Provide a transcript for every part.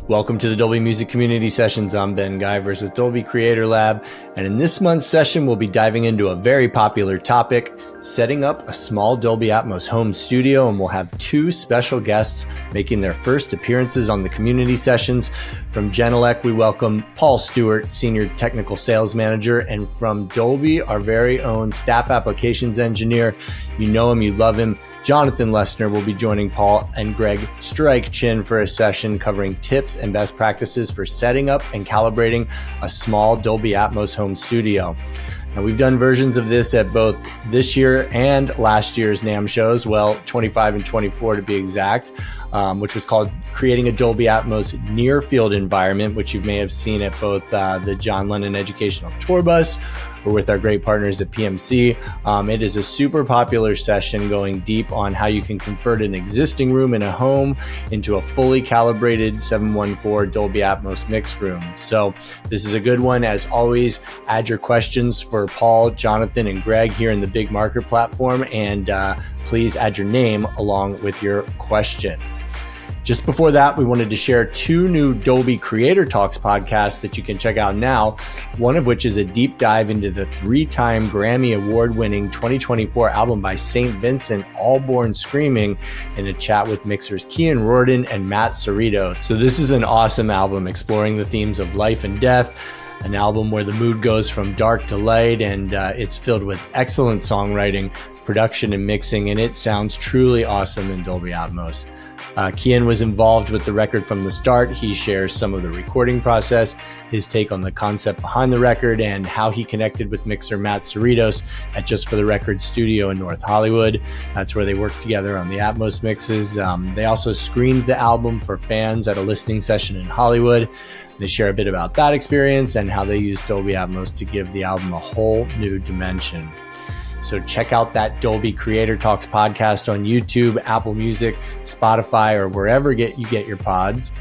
Welcome to the Dolby Music Community Sessions. I'm Ben Givarz with Dolby Creator Lab, and in this month's session, we'll be diving into a very popular topic, setting up a small Dolby Atmos home studio, and we'll have two special guests making their first appearances on the community sessions. From Genelec, we welcome Paul Stewart, Senior Technical Sales Manager, and from Dolby, our very own Staff Applications Engineer. You know him, you love him. Jonathan Lessner will be joining Paul and Greg Stryke for a session covering tips and best practices for setting up and calibrating a small Dolby Atmos home studio. Now, we've done versions of this at both this year and last year's NAMM shows, well, 25 and 24 to be exact, which was called Creating a Dolby Atmos Near Field Environment, which you may have seen at both the John Lennon Educational Tour Bus or with our great partners at PMC. It is a super popular session going deep on how you can convert an existing room in a home into a fully calibrated 714 Dolby Atmos mix room. So this is a good one. As always, add your questions for Paul, Jonathan, and Greg here in the Big Marker platform, and please add your name along with your question. Just before that, we wanted to share two new Dolby Creator Talks podcasts that you can check out now, one of which is a deep dive into the three-time Grammy Award-winning 2024 album by St. Vincent, All Born Screaming, in a chat with mixers Kian Rorden and Matt Cerrito. So this is an awesome album exploring the themes of life and death, an album where the mood goes from dark to light, and it's filled with excellent songwriting, production, and mixing, and it sounds truly awesome in Dolby Atmos. Kian was involved with the record from the start. He shares some of the recording process, his take on the concept behind the record, and how he connected with mixer Matt Cerritos at Just for the Record studio in North Hollywood. That's where they worked together on the Atmos mixes. They also screened the album for fans at a listening session in Hollywood. They share a bit about that experience and how they used Dolby Atmos to give the album a whole new dimension. So check out that Dolby Creator Talks podcast on YouTube, Apple Music, Spotify, or wherever you get your pods.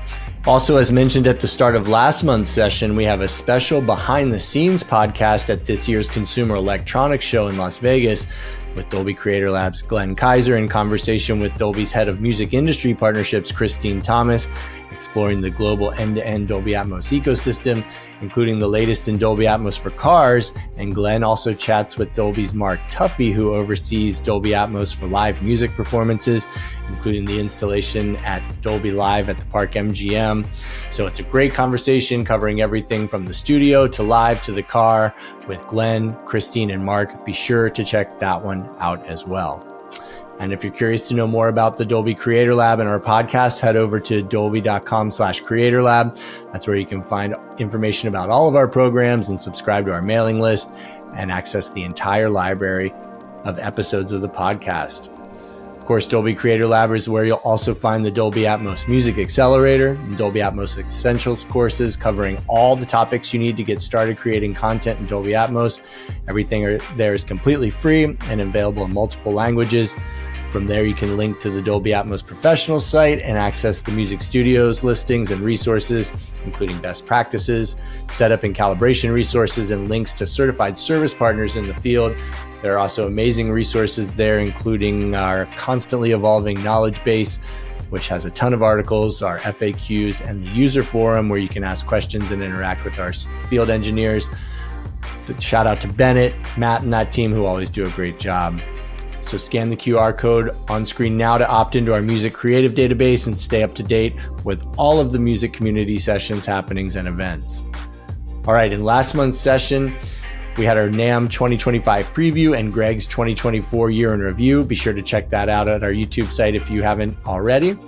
Also, as mentioned at the start of last month's session, we have a special behind-the-scenes podcast at this year's Consumer Electronics Show in Las Vegas with Dolby Creator Lab's Glenn Kaiser in conversation with Dolby's head of music industry partnerships, Christine Thomas, exploring the global end-to-end Dolby Atmos ecosystem, including the latest in Dolby Atmos for cars. And Glenn also chats with Dolby's Mark Tuffy, who oversees Dolby Atmos for live music performances, including the installation at Dolby Live at the Park MGM. So it's a great conversation covering everything from the studio to live to the car with Glenn, Christine, and Mark. Be sure to check that one out as well. And if you're curious to know more about the Dolby Creator Lab and our podcast, head over to dolby.com/creatorlab. That's where you can find information about all of our programs and subscribe to our mailing list and access the entire library of episodes of the podcast. Of course, Dolby Creator Lab is where you'll also find the Dolby Atmos Music Accelerator and Dolby Atmos Essentials courses covering all the topics you need to get started creating content in Dolby Atmos. Everything there is completely free and available in multiple languages. From there, you can link to the Dolby Atmos Professional site and access the music studios listings and resources, including best practices, setup and calibration resources, and links to certified service partners in the field. There are also amazing resources there, including our constantly evolving knowledge base, which has a ton of articles, our FAQs, and the user forum where you can ask questions and interact with our field engineers. Shout out to Bennett, Matt, and that team who always do a great job. So scan the QR code on screen now to opt into our music creative database and stay up to date with all of the music community sessions, happenings, and events. All right, in last month's session, we had our NAMM 2025 preview and Greg's 2024 year in review. Be sure to check that out at our YouTube site if you haven't already.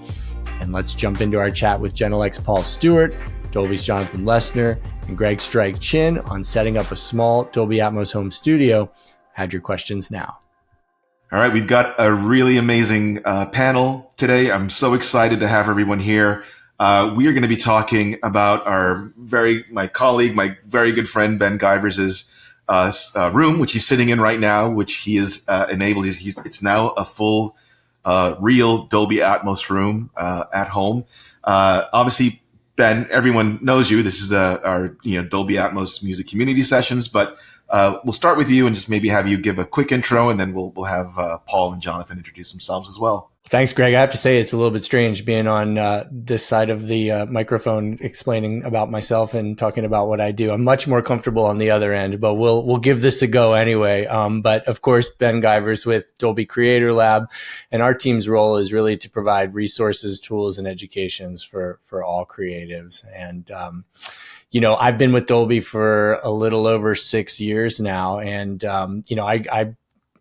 And let's jump into our chat with Genelec's Paul Stewart, Dolby's Jonathan Lessner, and Greg Stryke on setting up a small Dolby Atmos home studio. Add your questions now. All right, we've got a really amazing panel today. I'm so excited to have everyone here. We are going to be talking about my colleague, my very good friend, Ben Givarz's room, which he's sitting in right now, which he is enabled. It's now a full, real Dolby Atmos room at home. Obviously, Ben, everyone knows you. This is our Dolby Atmos Music Community Sessions, but we'll start with you and just maybe have you give a quick intro, and then we'll have Paul and Jonathan introduce themselves as well. Thanks, Greg. I have to say it's a little bit strange being on this side of the microphone, explaining about myself and talking about what I do. I'm much more comfortable on the other end, but we'll give this a go anyway. But of course, Ben Givarz with Dolby Creator Lab, and our team's role is really to provide resources, tools, and educations for all creatives. And I've been with Dolby for a little over 6 years now, and I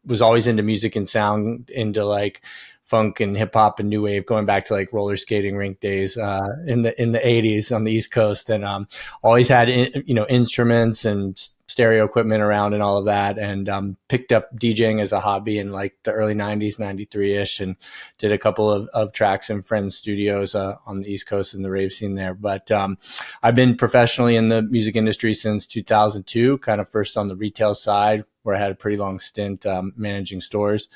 was always into music and sound, into like funk and hip hop and new wave, going back to like roller skating rink days in the 80s on the East Coast, and always had instruments and stereo equipment around and all of that, and picked up DJing as a hobby in like the early 90s, 93ish, and did a couple of tracks in friends' studios on the East Coast in the rave scene there. But I've been professionally in the music industry since 2002, kind of first on the retail side, where I had a pretty long stint managing stores.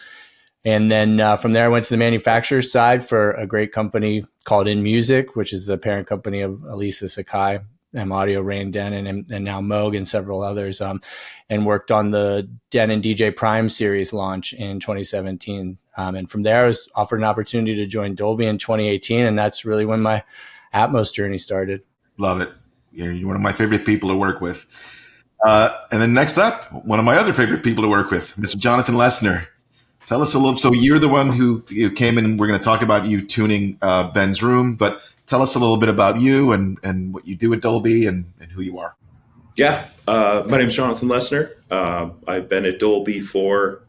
And then from there, I went to the manufacturer side for a great company called In Music, which is the parent company of Elisa Sakai, M Audio, Rain Denon, and now Moog and several others, and worked on the Denon DJ Prime series launch in 2017. And from there, I was offered an opportunity to join Dolby in 2018, and that's really when my Atmos journey started. Love it. You're one of my favorite people to work with. And then next up, one of my other favorite people to work with, Mr. Jonathan Lessner. Tell us a little. So you're the one who came in, and we're going to talk about you tuning Ben's room. But tell us a little bit about you and what you do at Dolby and who you are. Yeah, my name is Jonathan Lessner. I've been at Dolby for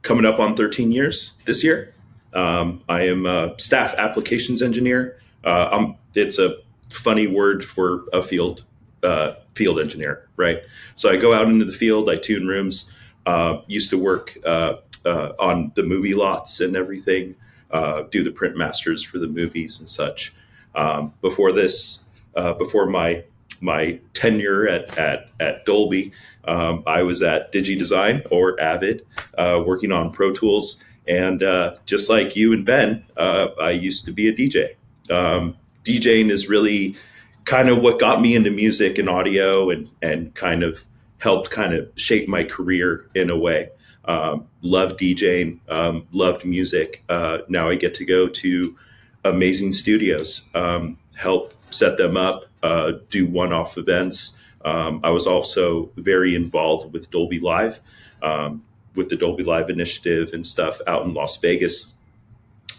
coming up on 13 years this year. I am a staff applications engineer. It's a funny word for a field engineer, right? So I go out into the field, I tune rooms. Used to work on the movie lots and everything, do the print masters for the movies and such. Before my tenure at Dolby, I was at DigiDesign or Avid, working on Pro Tools. And just like you and Ben, I used to be a DJ. DJing is really kind of what got me into music and audio and kind of helped kind of shape my career in a way. Loved DJing, loved music. Now I get to go to amazing studios, help set them up, do one-off events. I was also very involved with Dolby Live, with the Dolby Live initiative and stuff out in Las Vegas.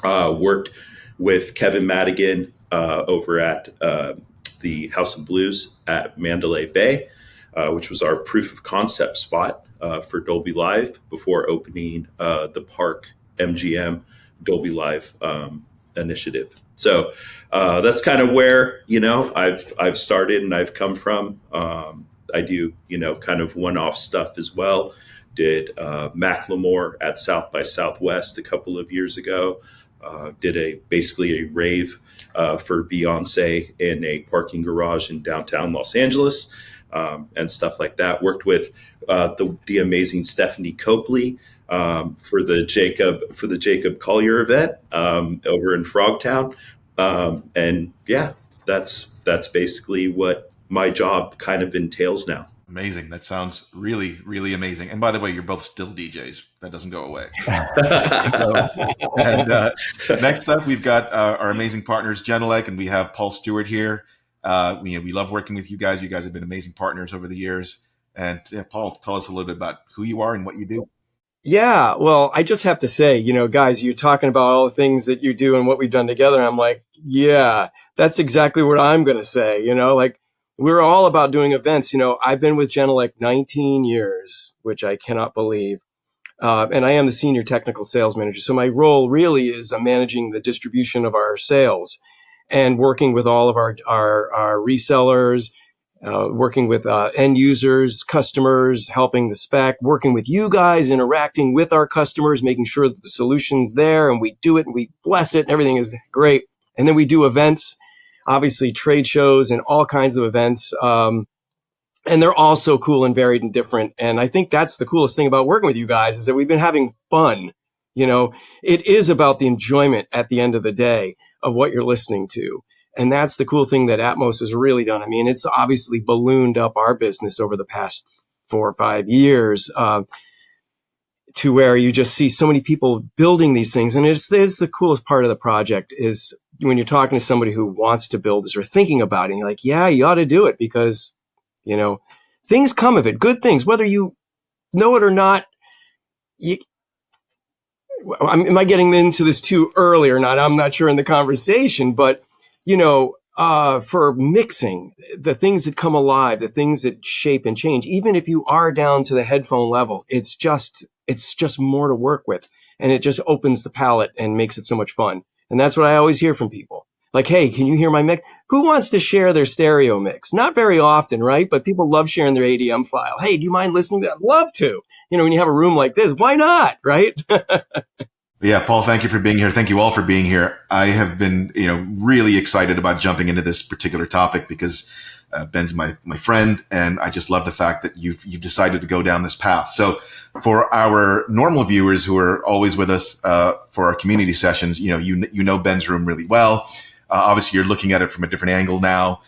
Worked with Kevin Madigan over at the House of Blues at Mandalay Bay, which was our proof of concept spot for Dolby Live before opening the Park MGM Dolby Live initiative. So that's kind of where I've started and I've come from. I do kind of one-off stuff as well. Did Macklemore at South by Southwest a couple of years ago. Did basically a rave for Beyonce in a parking garage in downtown Los Angeles. And stuff like that. Worked with the amazing Stephanie Copley for the Jacob Collier event over in Frogtown, and yeah, that's basically what my job kind of entails now. Amazing. That sounds really, really amazing. And by the way, you're both still DJs. That doesn't go away. Next up, we've got our amazing partners, Genelec, and we have Paul Stewart here. We love working with you guys. You guys have been amazing partners over the years. And Paul, tell us a little bit about who you are and what you do. Yeah, well, I just have to say, guys, you're talking about all the things that you do and what we've done together. And I'm like, yeah, that's exactly what I'm going to say. Like we're all about doing events. I've been with Genelec 19 years, which I cannot believe. And I am the senior technical sales manager. So my role really is managing the distribution of our sales and working with all of our resellers, working with end users, customers, helping the spec, working with you guys, interacting with our customers, making sure that the solution's there and we do it and we bless it and everything is great. And then we do events, obviously trade shows and all kinds of events. And they're all so cool and varied and different. And I think that's the coolest thing about working with you guys is that we've been having fun. It is about the enjoyment at the end of the day of what you're listening to. And that's the cool thing that Atmos has really done. I mean, it's obviously ballooned up our business over the past 4 or 5 years. to where you just see so many people building these things. And it's the coolest part of the project is when you're talking to somebody who wants to build this or thinking about it, and you're like, yeah, you ought to do it because, things come of it, good things, whether you know it or not. Am I getting into this too early or not? I'm not sure in the conversation, but, for mixing, the things that come alive, the things that shape and change, even if you are down to the headphone level, it's just more to work with. And it just opens the palette and makes it so much fun. And that's what I always hear from people. Like, hey, can you hear my mix? Who wants to share their stereo mix? Not very often, right? But people love sharing their ADM file. Hey, do you mind listening to that? I'd love to. When you have a room like this, why not? Right? Yeah, Paul, thank you for being here. Thank you all for being here. I have been, really excited about jumping into this particular topic because Ben's my friend, and I just love the fact that you've decided to go down this path. So for our normal viewers who are always with us for our community sessions, you know Ben's room really well. Obviously, you're looking at it from a different angle now.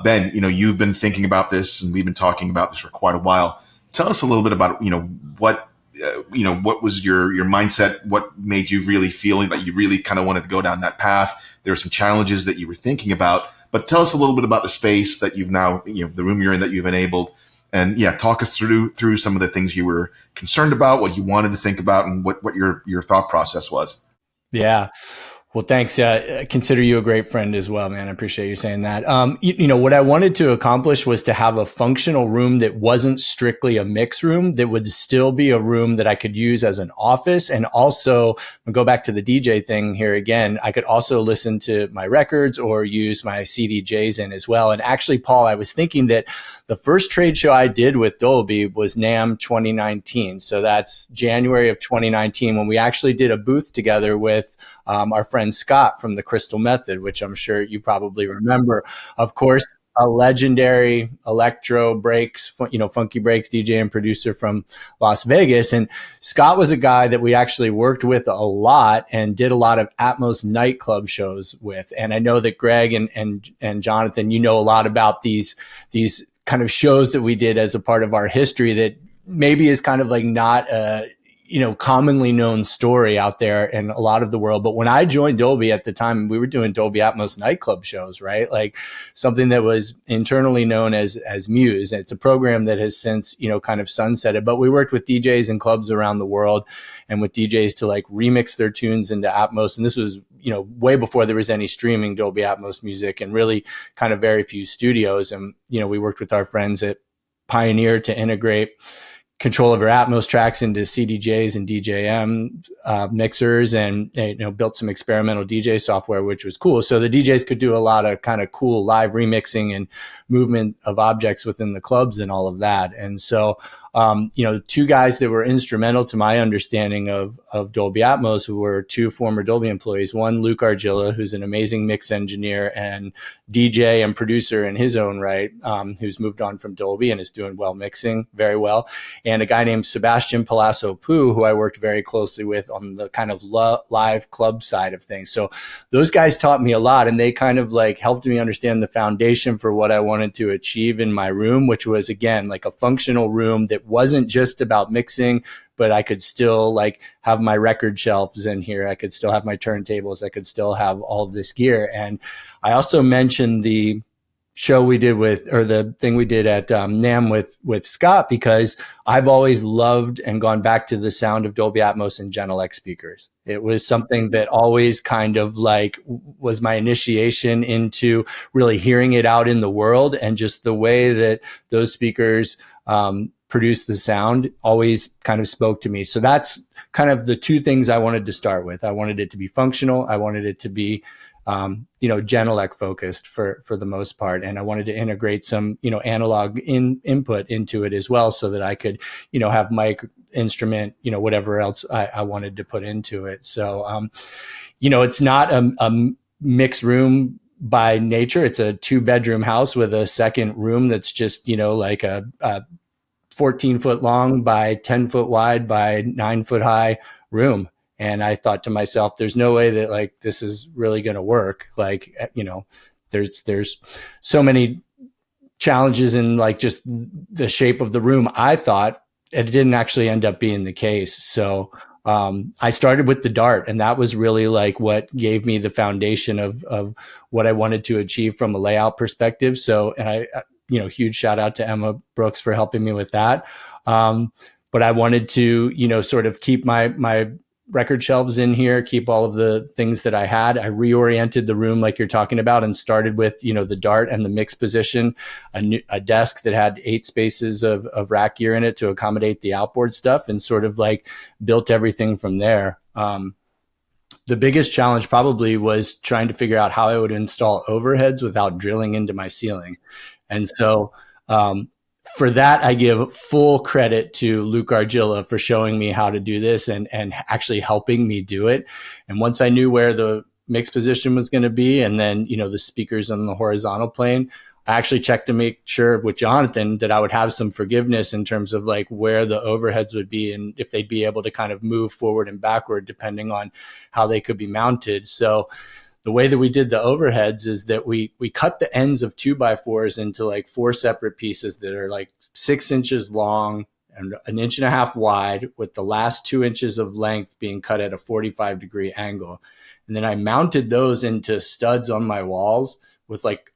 Ben, you've been thinking about this, and we've been talking about this for quite a while. Tell us a little bit about, what was your mindset? What made you really feeling that you really kind of wanted to go down that path? There were some challenges that you were thinking about, but tell us a little bit about the space that you've now, the room you're in that you've enabled. And talk us through some of the things you were concerned about, what you wanted to think about, and what your thought process was. Yeah. Well, thanks. I consider you a great friend as well, man. I appreciate you saying that. What I wanted to accomplish was to have a functional room that wasn't strictly a mix room, that would still be a room that I could use as an office. And also, I'll go back to the DJ thing here again. I could also listen to my records or use my CDJs in as well. And actually, Paul, I was thinking that the first trade show I did with Dolby was NAMM 2019. So that's January of 2019 when we actually did a booth together with our friend Scott from the Crystal Method, which I'm sure you probably remember. Of course, a legendary electro breaks, funky breaks DJ and producer from Las Vegas. And Scott was a guy that we actually worked with a lot and did a lot of Atmos nightclub shows with. And I know that Greg and Jonathan, a lot about these kind of shows that we did as a part of our history that maybe is kind of like not commonly known story out there in a lot of the world. But when I joined Dolby at the time, we were doing Dolby Atmos nightclub shows, right? Like something that was internally known as Muse. And it's a program that has since, kind of sunsetted, but we worked with DJs and clubs around the world and with DJs to like remix their tunes into Atmos. And this was, way before there was any streaming Dolby Atmos music and really kind of very few studios. And, we worked with our friends at Pioneer to integrate control over Atmos tracks into CDJs and DJM mixers, and built some experimental DJ software, which was cool. So the DJs could do a lot of kind of cool live remixing and movement of objects within the clubs and all of that. And so, two guys that were instrumental to my understanding of Dolby Atmos who were two former Dolby employees. One, Luke Argilla, who's an amazing mix engineer and DJ and producer in his own right, who's moved on from Dolby and is doing mixing very well. And a guy named Sebastian Palazzo-Poo, who I worked very closely with on the kind of live club side of things. So those guys taught me a lot, and they kind of like helped me understand the foundation for what I wanted to achieve in my room, which was, again, like a functional room that wasn't just about mixing, but I could still like have my record shelves in here. I could still have my turntables. I could still have all of this gear. And I also mentioned the show we did the thing we did at NAMM with Scott, because I've always loved and gone back to the sound of Dolby Atmos and Genelec speakers. It was something that always kind of like was my initiation into really hearing it out in the world, and just the way that those speakers produce the sound always kind of spoke to me. So that's kind of the two things I wanted to start with. I wanted it to be functional. I wanted it to be Genelec focused for the most part. And I wanted to integrate some, analog input into it as well, so that I could, have mic, instrument, whatever else I wanted to put into it. So, it's not a mixed room by nature. It's a 2-bedroom house with a second room that's just, like a 14-foot long by 10-foot wide by 9-foot high room. And I thought to myself, there's no way that like this is really going to work. Like, there's so many challenges in like just the shape of the room. I thought it didn't actually end up being the case. So I started with the Dart, and that was really like what gave me the foundation of what I wanted to achieve from a layout perspective. So, and I, huge shout out to Emma Brooks for helping me with that. But I wanted to, sort of keep my record shelves in here, keep all of the things that I had. I reoriented the room like you're talking about and started with, the Dart and the mix position, a desk that had 8 spaces of rack gear in it to accommodate the outboard stuff, and sort of like built everything from there. The biggest challenge probably was trying to figure out how I would install overheads without drilling into my ceiling. And so, for that, I give full credit to Luke Argilla for showing me how to do this and actually helping me do it. And once I knew where the mix position was going to be, and then, the speakers on the horizontal plane, I actually checked to make sure with Jonathan that I would have some forgiveness in terms of like where the overheads would be and if they'd be able to kind of move forward and backward depending on how they could be mounted. So the way that we did the overheads is that we cut the ends of 2x4s into like 4 separate pieces that are like 6 inches long and 1.5 inches wide, with the last 2 inches of length being cut at a 45-degree angle. And then I mounted those into studs on my walls with like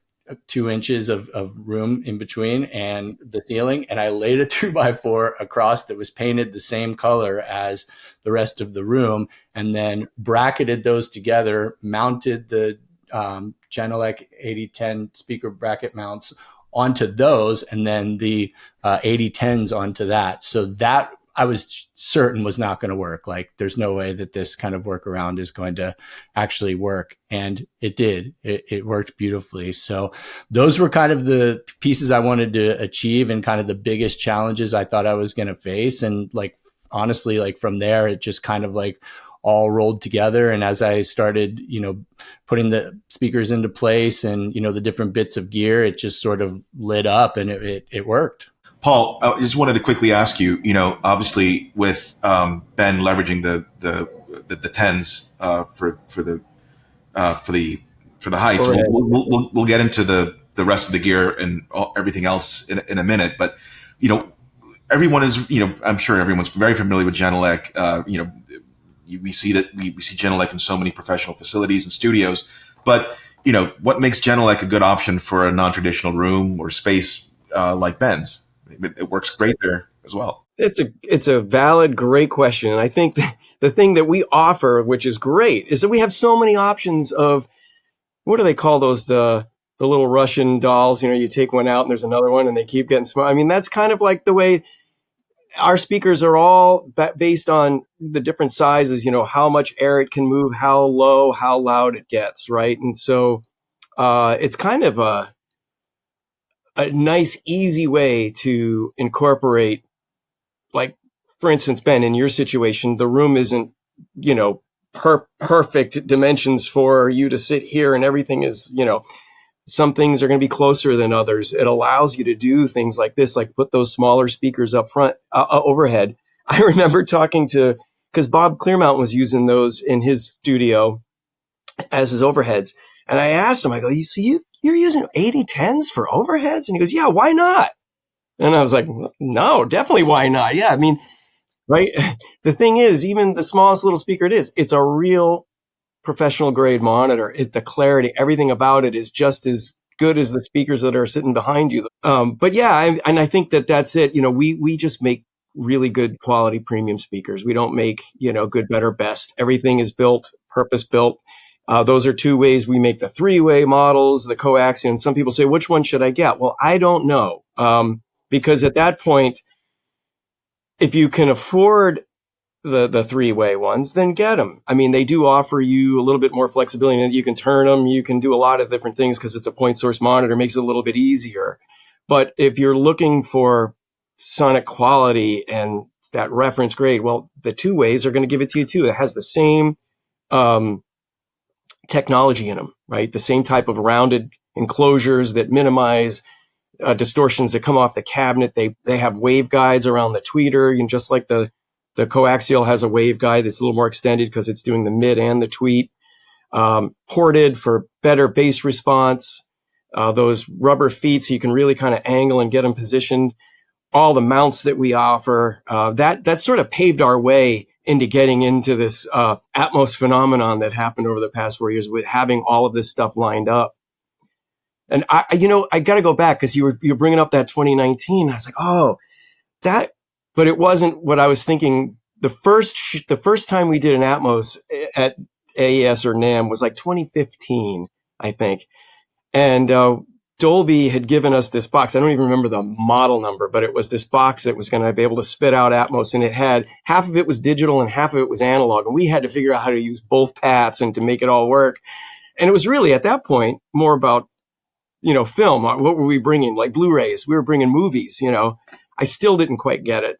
2 inches of room in between and the ceiling. And I laid a 2x4 across that was painted the same color as the rest of the room, and then bracketed those together, mounted the Genelec 8010 speaker bracket mounts onto those, and then the 8010s onto that. So that I was certain was not going to work. Like, there's no way that this kind of workaround is going to actually work. And it did. It worked beautifully. So those were kind of the pieces I wanted to achieve and kind of the biggest challenges I thought I was going to face. And like, honestly, like from there, it just kind of like all rolled together. And as I started, putting the speakers into place and, the different bits of gear, it just sort of lit up and it worked. Paul, I just wanted to quickly ask you, obviously with Ben leveraging the tens for the heights, we'll get into the rest of the gear and everything else in a minute. But everyone is, I'm sure everyone's very familiar with Genelec. We see Genelec in so many professional facilities and studios. But what makes Genelec a good option for a non-traditional room or space like Ben's? It works great there as well. It's a valid, great question. And I think the thing that we offer, which is great, is that we have so many options of, what do they call those? The little Russian dolls, you take one out and there's another one and they keep getting smaller. I mean, that's kind of like the way our speakers are all based on the different sizes, how much air it can move, how low, how loud it gets, right? And so it's kind of a nice, easy way to incorporate, like, for instance, Ben, in your situation, the room isn't, perfect dimensions for you to sit here, and everything is, some things are going to be closer than others. It allows you to do things like this, like put those smaller speakers up front, overhead. I remember talking because Bob Clearmountain was using those in his studio as his overheads. And I asked him, I go, you're using 8010s for overheads? And he goes, yeah, why not? And I was like, no, definitely why not? Yeah, I mean, right? The thing is, even the smallest little speaker it's a real professional grade monitor. The clarity, everything about it is just as good as the speakers that are sitting behind you. But yeah, I think that's it. We just make really good quality premium speakers. We don't make, good, better, best. Everything is built, purpose built. Those are 2 ways we make the 3-way models, the coaxial. And some people say, which one should I get? Well, I don't know. Because at that point, if you can afford the 3-way ones, then get them. I mean, they do offer you a little bit more flexibility, and you can turn them. You can do a lot of different things because it's a point source monitor, makes it a little bit easier. But if you're looking for sonic quality and that reference grade, well, the 2-ways are going to give it to you too. It has the same, technology in them, right? The same type of rounded enclosures that minimize distortions that come off the cabinet. They have waveguides around the tweeter, and just like the coaxial has a waveguide that's a little more extended because it's doing the mid and the tweet. Ported for better bass response. Those rubber feet, so you can really kind of angle and get them positioned. all the mounts that we offer, that sort of paved our way into getting into this Atmos phenomenon that happened over the past 4 years with having all of this stuff lined up. And I got to go back because you were bringing up that 2019. I was like, oh, that, but it wasn't what I was thinking. The first time we did an Atmos at AES or NAMM was like 2015, I think. And Dolby had given us this box. I don't even remember the model number, but it was this box that was going to be able to spit out Atmos, and it had half of it was digital and half of it was analog. And we had to figure out how to use both paths and to make it all work. And it was really at that point more about, film. What were we bringing? Like Blu-rays. We were bringing movies, I still didn't quite get it.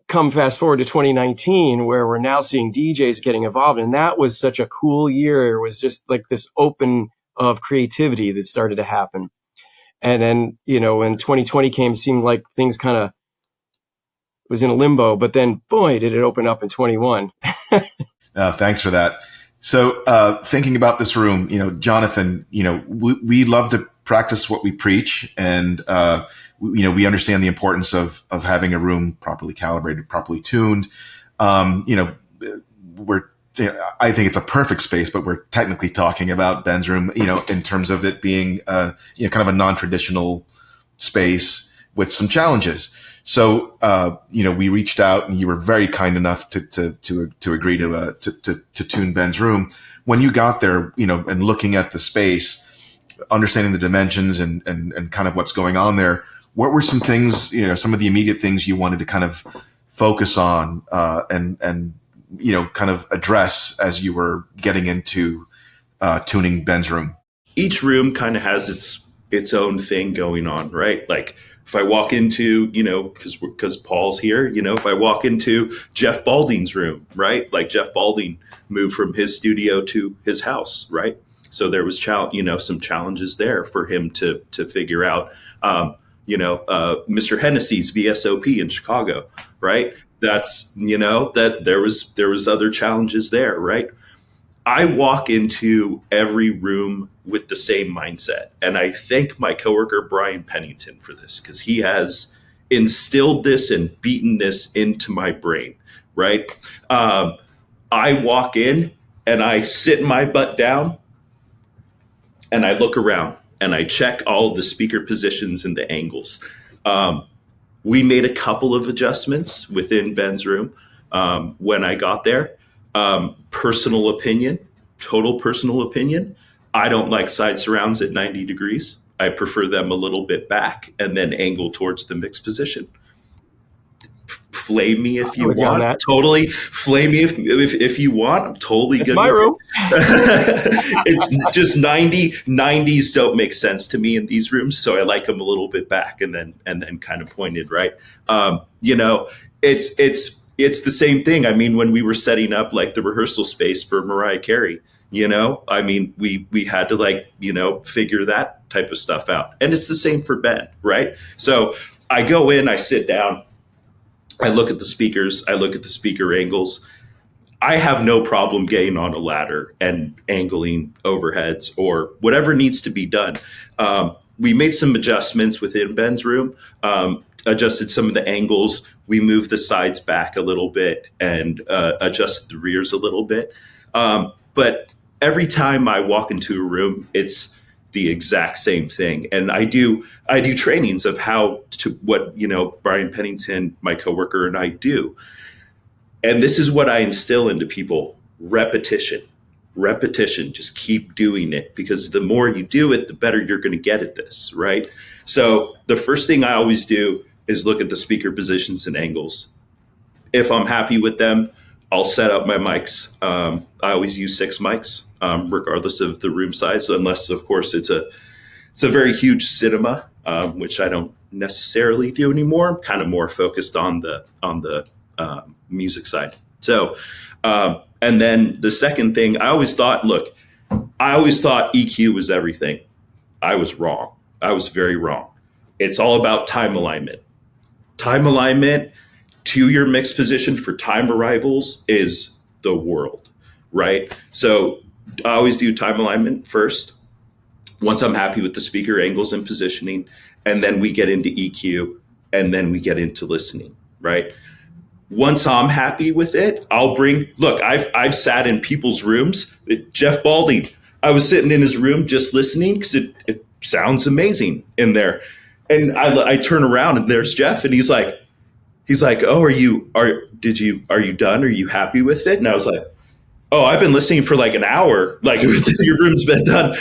Come fast forward to 2019, where we're now seeing DJs getting involved. And that was such a cool year. It was just like this open of creativity that started to happen. And then, when 2020 came, it seemed like things kind of was in a limbo, but then boy, did it open up in 21. Thanks for that. So, thinking about this room, Jonathan, we love to practice what we preach, and, we understand the importance of having a room properly calibrated, properly tuned. I think it's a perfect space, but we're technically talking about Ben's room, in terms of it being, kind of a non-traditional space with some challenges. So, we reached out, and you were very kind enough to agree to tune Ben's room. When you got there, and looking at the space, understanding the dimensions and kind of what's going on there, what were some things, some of the immediate things you wanted to kind of focus on, and kind of address as you were getting into tuning Ben's room? Each room kind of has its own thing going on, right? Like if I walk into, because Paul's here, if I walk into Jeff Balding's room, right? Like Jeff Balding moved from his studio to his house, right? So there was some challenges there for him to figure out. Mr. Hennessy's VSOP in Chicago, right? That's, that there was other challenges there, right? I walk into every room with the same mindset. And I thank my coworker, Brian Pennington, for this, because he has instilled this and beaten this into my brain, right? I walk in and I sit my butt down and I look around and I check all of the speaker positions and the angles. We made a couple of adjustments within Ben's room when I got there. Total personal opinion. I don't like side surrounds at 90 degrees. I prefer them a little bit back and then angle towards the mixed position. Flame me if you want. Totally flame me if you want. I'm totally good. It's my room. It's just 90s don't make sense to me in these rooms, so I like them a little bit back and then kind of pointed, right? It's the same thing. I mean, when we were setting up like the rehearsal space for Mariah Carey, we had to figure that type of stuff out. And it's the same for Ben, right? So I go in, I sit down, I look at the speakers, I look at the speaker angles. I have no problem getting on a ladder and angling overheads or whatever needs to be done. We made some adjustments within Ben's room, adjusted some of the angles. We moved the sides back a little bit and adjusted the rears a little bit. But every time I walk into a room, it's the exact same thing. And I do trainings of what Brian Pennington, my coworker, and I do. And this is what I instill into people: repetition, just keep doing it, because the more you do it, the better you're going to get at this, right? So the first thing I always do is look at the speaker positions and angles. If I'm happy with them, I'll set up my mics. I always use 6 mics, regardless of the room size, unless of course it's a very huge cinema, which I don't necessarily do anymore. I'm kind of more focused on the music side. So, and then the second thing, I always thought EQ was everything. I was wrong. I was very wrong. It's all about time alignment. Time alignment to your mix position for time arrivals is the world, right? So I always do time alignment first. Once I'm happy with the speaker angles and positioning, and then we get into EQ. and then we get into listening, right? Once I'm happy with it, I've sat in people's rooms. Jeff Balding, I was sitting in his room just listening because it sounds amazing in there. And I turn around and there's Jeff, and he's like, oh, are you done? Are you happy with it? And I was like, oh, I've been listening for like an hour. Like, your room's been done.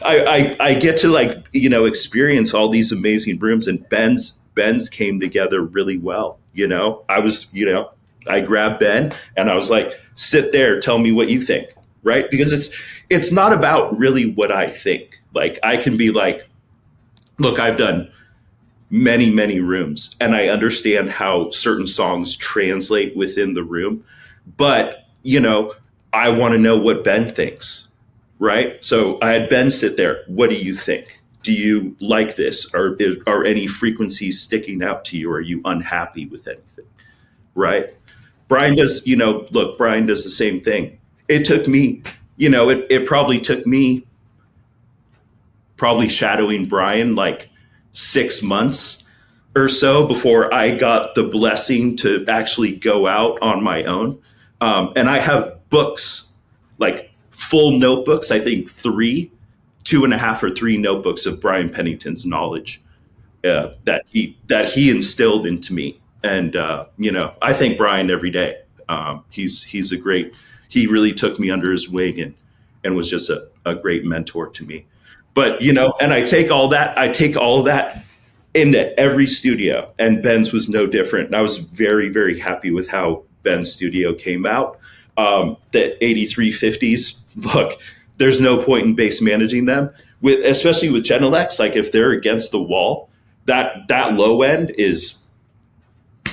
I get to experience all these amazing rooms, and Ben's came together really well. I grabbed Ben and I was like, sit there, tell me what you think. Right. Because it's not about really what I think. Like, I can be like, look, I've done many, many rooms and I understand how certain songs translate within the room. But, I want to know what Ben thinks. Right. So I had Ben sit there. What do you think? Do you like this? Are any frequencies sticking out to you? Are you unhappy with anything? Right. Brian does the same thing. It took me, it probably took me shadowing Brian like 6 months or so before I got the blessing to actually go out on my own. And I have books, like full notebooks, I think 2.5 or 3 notebooks of Brian Pennington's knowledge that he instilled into me. And, I thank Brian every day. He's a great, he really took me under his wing and was just a great mentor to me. But, and I take all that into every studio, and Ben's was no different. And I was very, very happy with how Ben's studio came out. The 8350s, look, there's no point in bass managing them, especially with Genelec. Like, if they're against the wall, that low end is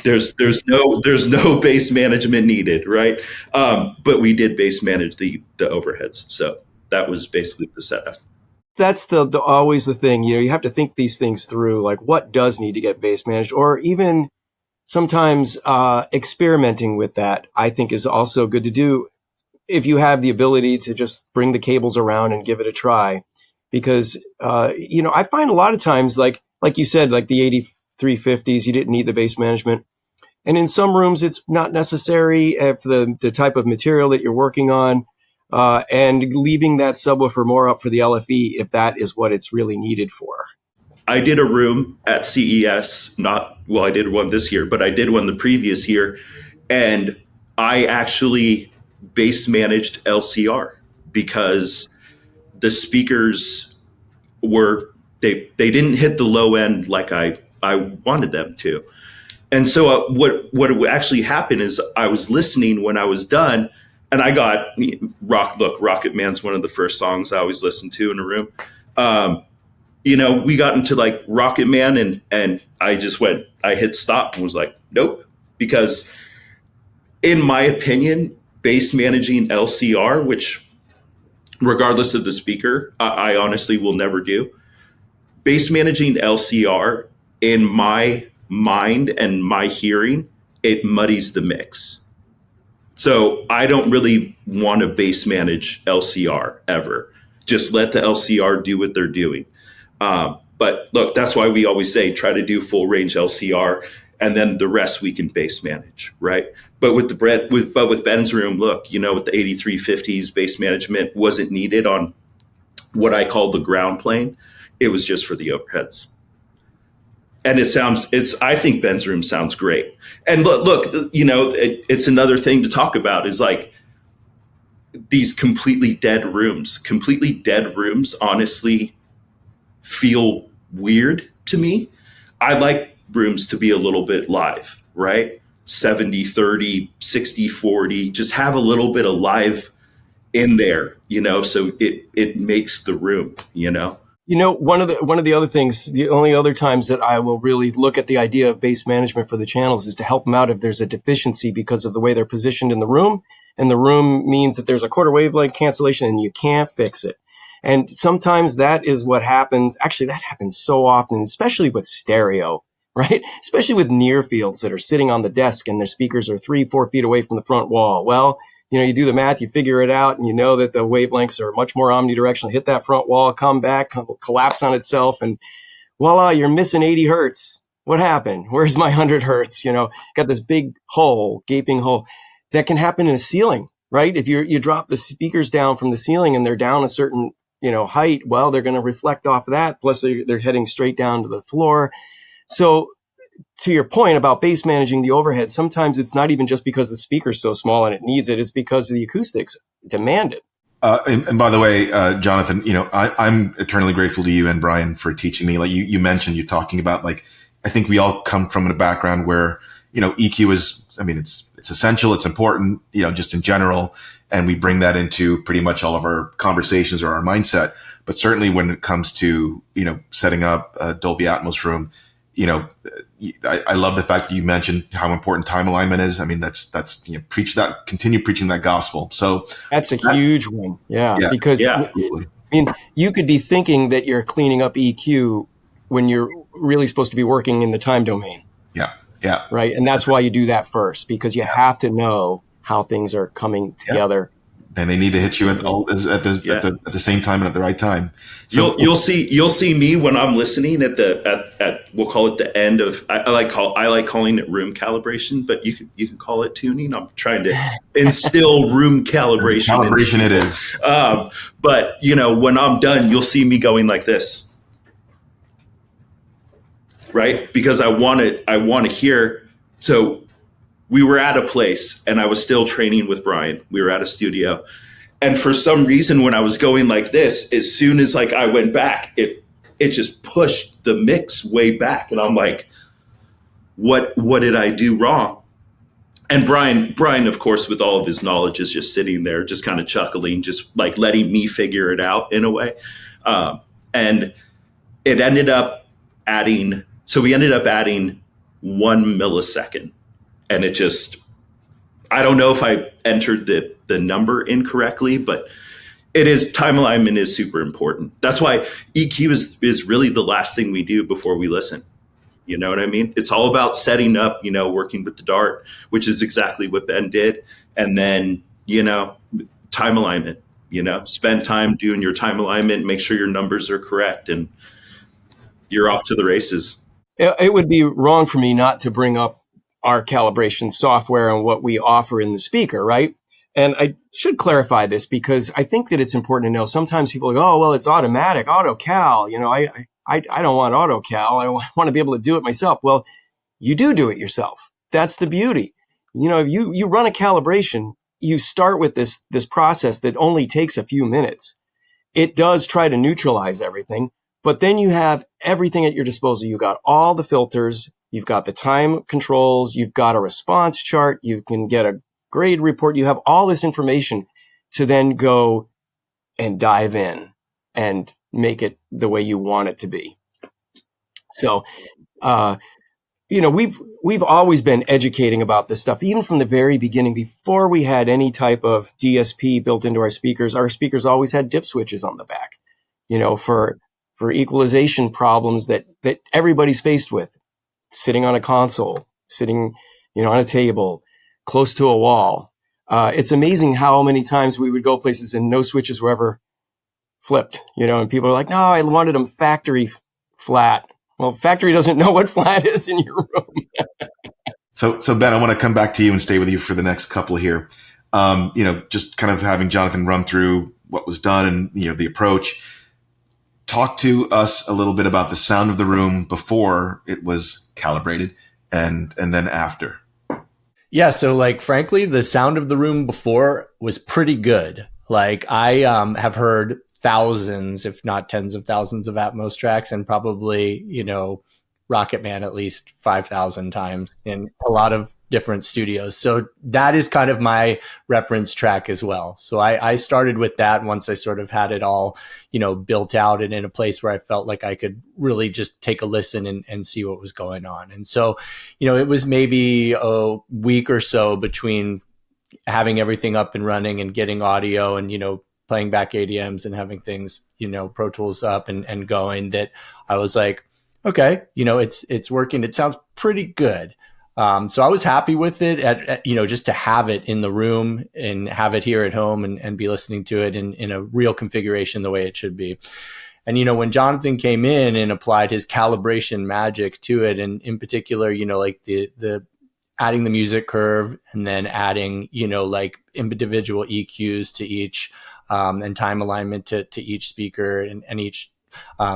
there's no bass management needed, right? But we did bass manage the overheads, so that was basically the setup. That's the always the thing. You have to think these things through, like what does need to get bass managed, or even sometimes experimenting with that, I think, is also good to do if you have the ability to just bring the cables around and give it a try. Because, I find a lot of times, like you said, like the 8350s, you didn't need the bass management. And in some rooms, it's not necessary if the type of material that you're working on, and leaving that subwoofer more up for the LFE if that is what it's really needed for. I did a room at CES, I did one this year, but I did one the previous year. And I actually bass managed LCR because the speakers they didn't hit the low end like I wanted them to. And so what actually happened is I was listening when I was done, and I got Rocket Man's one of the first songs I always listen to in a room. We got into like Rocket Man, and I hit stop and was like, nope. Because in my opinion, bass managing LCR, which regardless of the speaker, I honestly will never do. Bass managing LCR, in my mind and my hearing, it muddies the mix. So I don't really want to bass manage LCR ever. Just let the LCR do what they're doing. But look, that's why we always say try to do full range LCR, and then the rest we can bass manage, right? But with Ben's room, look, with the 8350s, bass management wasn't needed on what I call the ground plane. It was just for the overheads. And I think Ben's room sounds great. And look, it's another thing to talk about is like these completely dead rooms, honestly feel weird to me. I like rooms to be a little bit live, right? 70-30, 60-40, just have a little bit of live in there, so it makes the room, One of the other things, the only other times that I will really look at the idea of bass management for the channels is to help them out if there's a deficiency because of the way they're positioned in the room. And the room means that there's a quarter wavelength cancellation and you can't fix it. And sometimes that is what happens. Actually, that happens so often, especially with stereo, right? Especially with near fields that are sitting on the desk and their speakers are 3-4 feet away from the front wall. Well, you do the math, you figure it out, and you know that the wavelengths are much more omnidirectional. Hit that front wall, come back, collapse on itself, and voila, you're missing 80 hertz. What happened? Where's my 100 hertz? Got this big hole, gaping hole that can happen in a ceiling, right? If you drop the speakers down from the ceiling and they're down a certain, height, well, they're going to reflect off of that. Plus they're heading straight down to the floor. So to your point about bass managing the overhead, sometimes it's not even just because the speaker's so small and it needs it. It's because the acoustics demand it. And by the way, Jonathan, I'm eternally grateful to you and Brian for teaching me. Like you mentioned, you're talking about, like, I think we all come from a background where, EQ is, it's essential. It's important, just in general. And we bring that into pretty much all of our conversations or our mindset. But certainly when it comes to, setting up a Dolby Atmos room, I love the fact that you mentioned how important time alignment is. That's continue preaching that gospel. So that's a huge one. Yeah. Because absolutely. You could be thinking that you're cleaning up EQ when you're really supposed to be working in the time domain. Yeah. Yeah. Right. And that's why you do that first, because you have to know how things are coming together. And they need to hit you at the same time and at the right time. So you'll see me when I'm listening at we'll call it the end of, I like calling it room calibration, but you can call it tuning. I'm trying to instill room calibration. Calibration it is. But when I'm done, you'll see me going like this, right? Because I want to hear. So we were at a place and I was still training with Brian. We were at a studio. And for some reason, when I was going like this, as soon as I went back, it just pushed the mix way back. And I'm like, what did I do wrong? And Brian, of course, with all of his knowledge, is just sitting there, just kind of chuckling, just like letting me figure it out in a way. And it ended up adding 1 millisecond. And it just, I don't know if I entered the number incorrectly, but time alignment is super important. That's why EQ is really the last thing we do before we listen. You know what I mean? It's all about setting up, working with the dart, which is exactly what Ben did. And then, time alignment, spend time doing your time alignment, make sure your numbers are correct, and you're off to the races. It would be wrong for me not to bring up our calibration software and what we offer in the speaker, right? And I should clarify this because I think that it's important to know. Sometimes people go, oh, well, it's automatic, AutoCal. I don't want AutoCal. I want to be able to do it myself. Well, you do it yourself. That's the beauty. You run a calibration, you start with this process that only takes a few minutes. It does try to neutralize everything, but then you have everything at your disposal. You got all the filters. You've got the time controls. You've got a response chart. You can get a grade report. You have all this information to then go and dive in and make it the way you want it to be. So, we've always been educating about this stuff, even from the very beginning. Before we had any type of DSP built into our speakers always had dip switches on the back, for equalization problems that everybody's faced with. Sitting on a console, sitting, on a table, close to a wall. It's amazing how many times we would go places and no switches were ever flipped, and people are like, no, I wanted them factory flat. Well, factory doesn't know what flat is in your room. So Ben, I want to come back to you and stay with you for the next couple here. Just kind of having Jonathan run through what was done and, the approach. Talk to us a little bit about the sound of the room before it was calibrated and then after. Yeah. So frankly, the sound of the room before was pretty good. I have heard thousands, if not tens of thousands of Atmos tracks and probably, Rocket Man at least 5,000 times in a lot of different studios. So that is kind of my reference track as well. So I started with that once I sort of had it all, built out and in a place where I felt like I could really just take a listen and see what was going on. And so, it was maybe a week or so between having everything up and running and getting audio and, playing back ADMs and having things, Pro Tools up and going that I was like, okay, it's working. It sounds pretty good. So I was happy with it at just to have it in the room and have it here at home and be listening to it in a real configuration the way it should be. And, when Jonathan came in and applied his calibration magic to it, and in particular, like the adding the music curve and then adding, like individual EQs to each, and time alignment to each speaker and each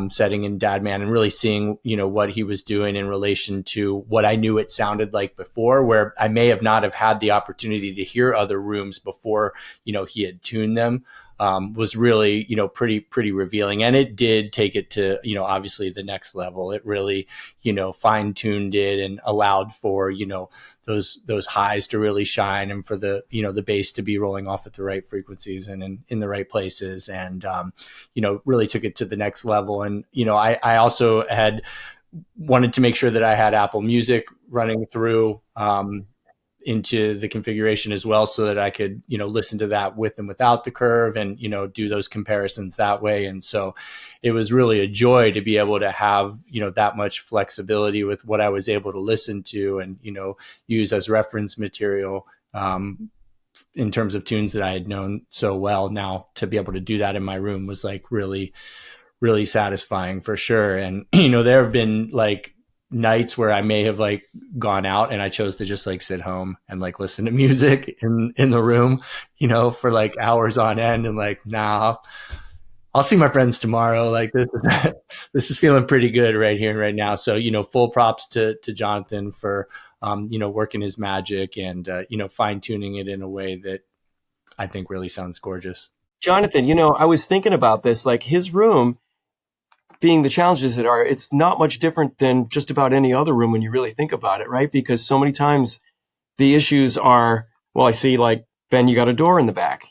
setting in DADMAN, and really seeing, what he was doing in relation to what I knew it sounded like before, where I may have not have had the opportunity to hear other rooms before, he had tuned them, was really, pretty revealing. And it did take it to, obviously the next level. It really, fine tuned it and allowed for, those highs to really shine, and for the, the bass to be rolling off at the right frequencies and in the right places. And, really took it to the next level. And, I also had wanted to make sure that I had Apple Music running through, into the configuration as well, so that I could, listen to that with and without the curve, and, do those comparisons that way. And so it was really a joy to be able to have, that much flexibility with what I was able to listen to and, use as reference material, in terms of tunes that I had known so well. Now to be able to do that in my room was like really, really satisfying for sure. And, there have been like nights where I may have like gone out and I chose to just like sit home and like listen to music in the room, for like hours on end, and like, nah, I'll see my friends tomorrow. Like this is feeling pretty good right here and right now. So, full props to Jonathan for, working his magic and, fine tuning it in a way that I think really sounds gorgeous. Jonathan, I was thinking about this, like his room being the challenges that are, it's not much different than just about any other room when you really think about it, right? Because so many times the issues are, well, I see like, Ben, you got a door in the back.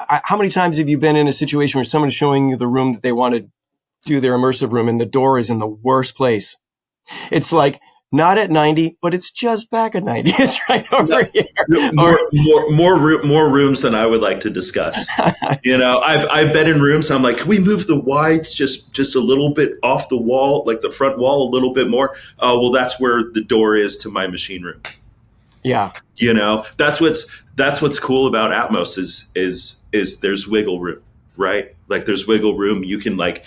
How many times have you been in a situation where someone's showing you the room that they want to do their immersive room and the door is in the worst place? It's like not at 90, but it's just back at 90. It's right over here. More rooms than I would like to discuss. I've been in rooms and I'm like, can we move the wides just a little bit off the wall, like the front wall a little bit more? Oh, well, that's where the door is to my machine room. Yeah. That's what's cool about Atmos is there's wiggle room, right? Like there's wiggle room. You can like,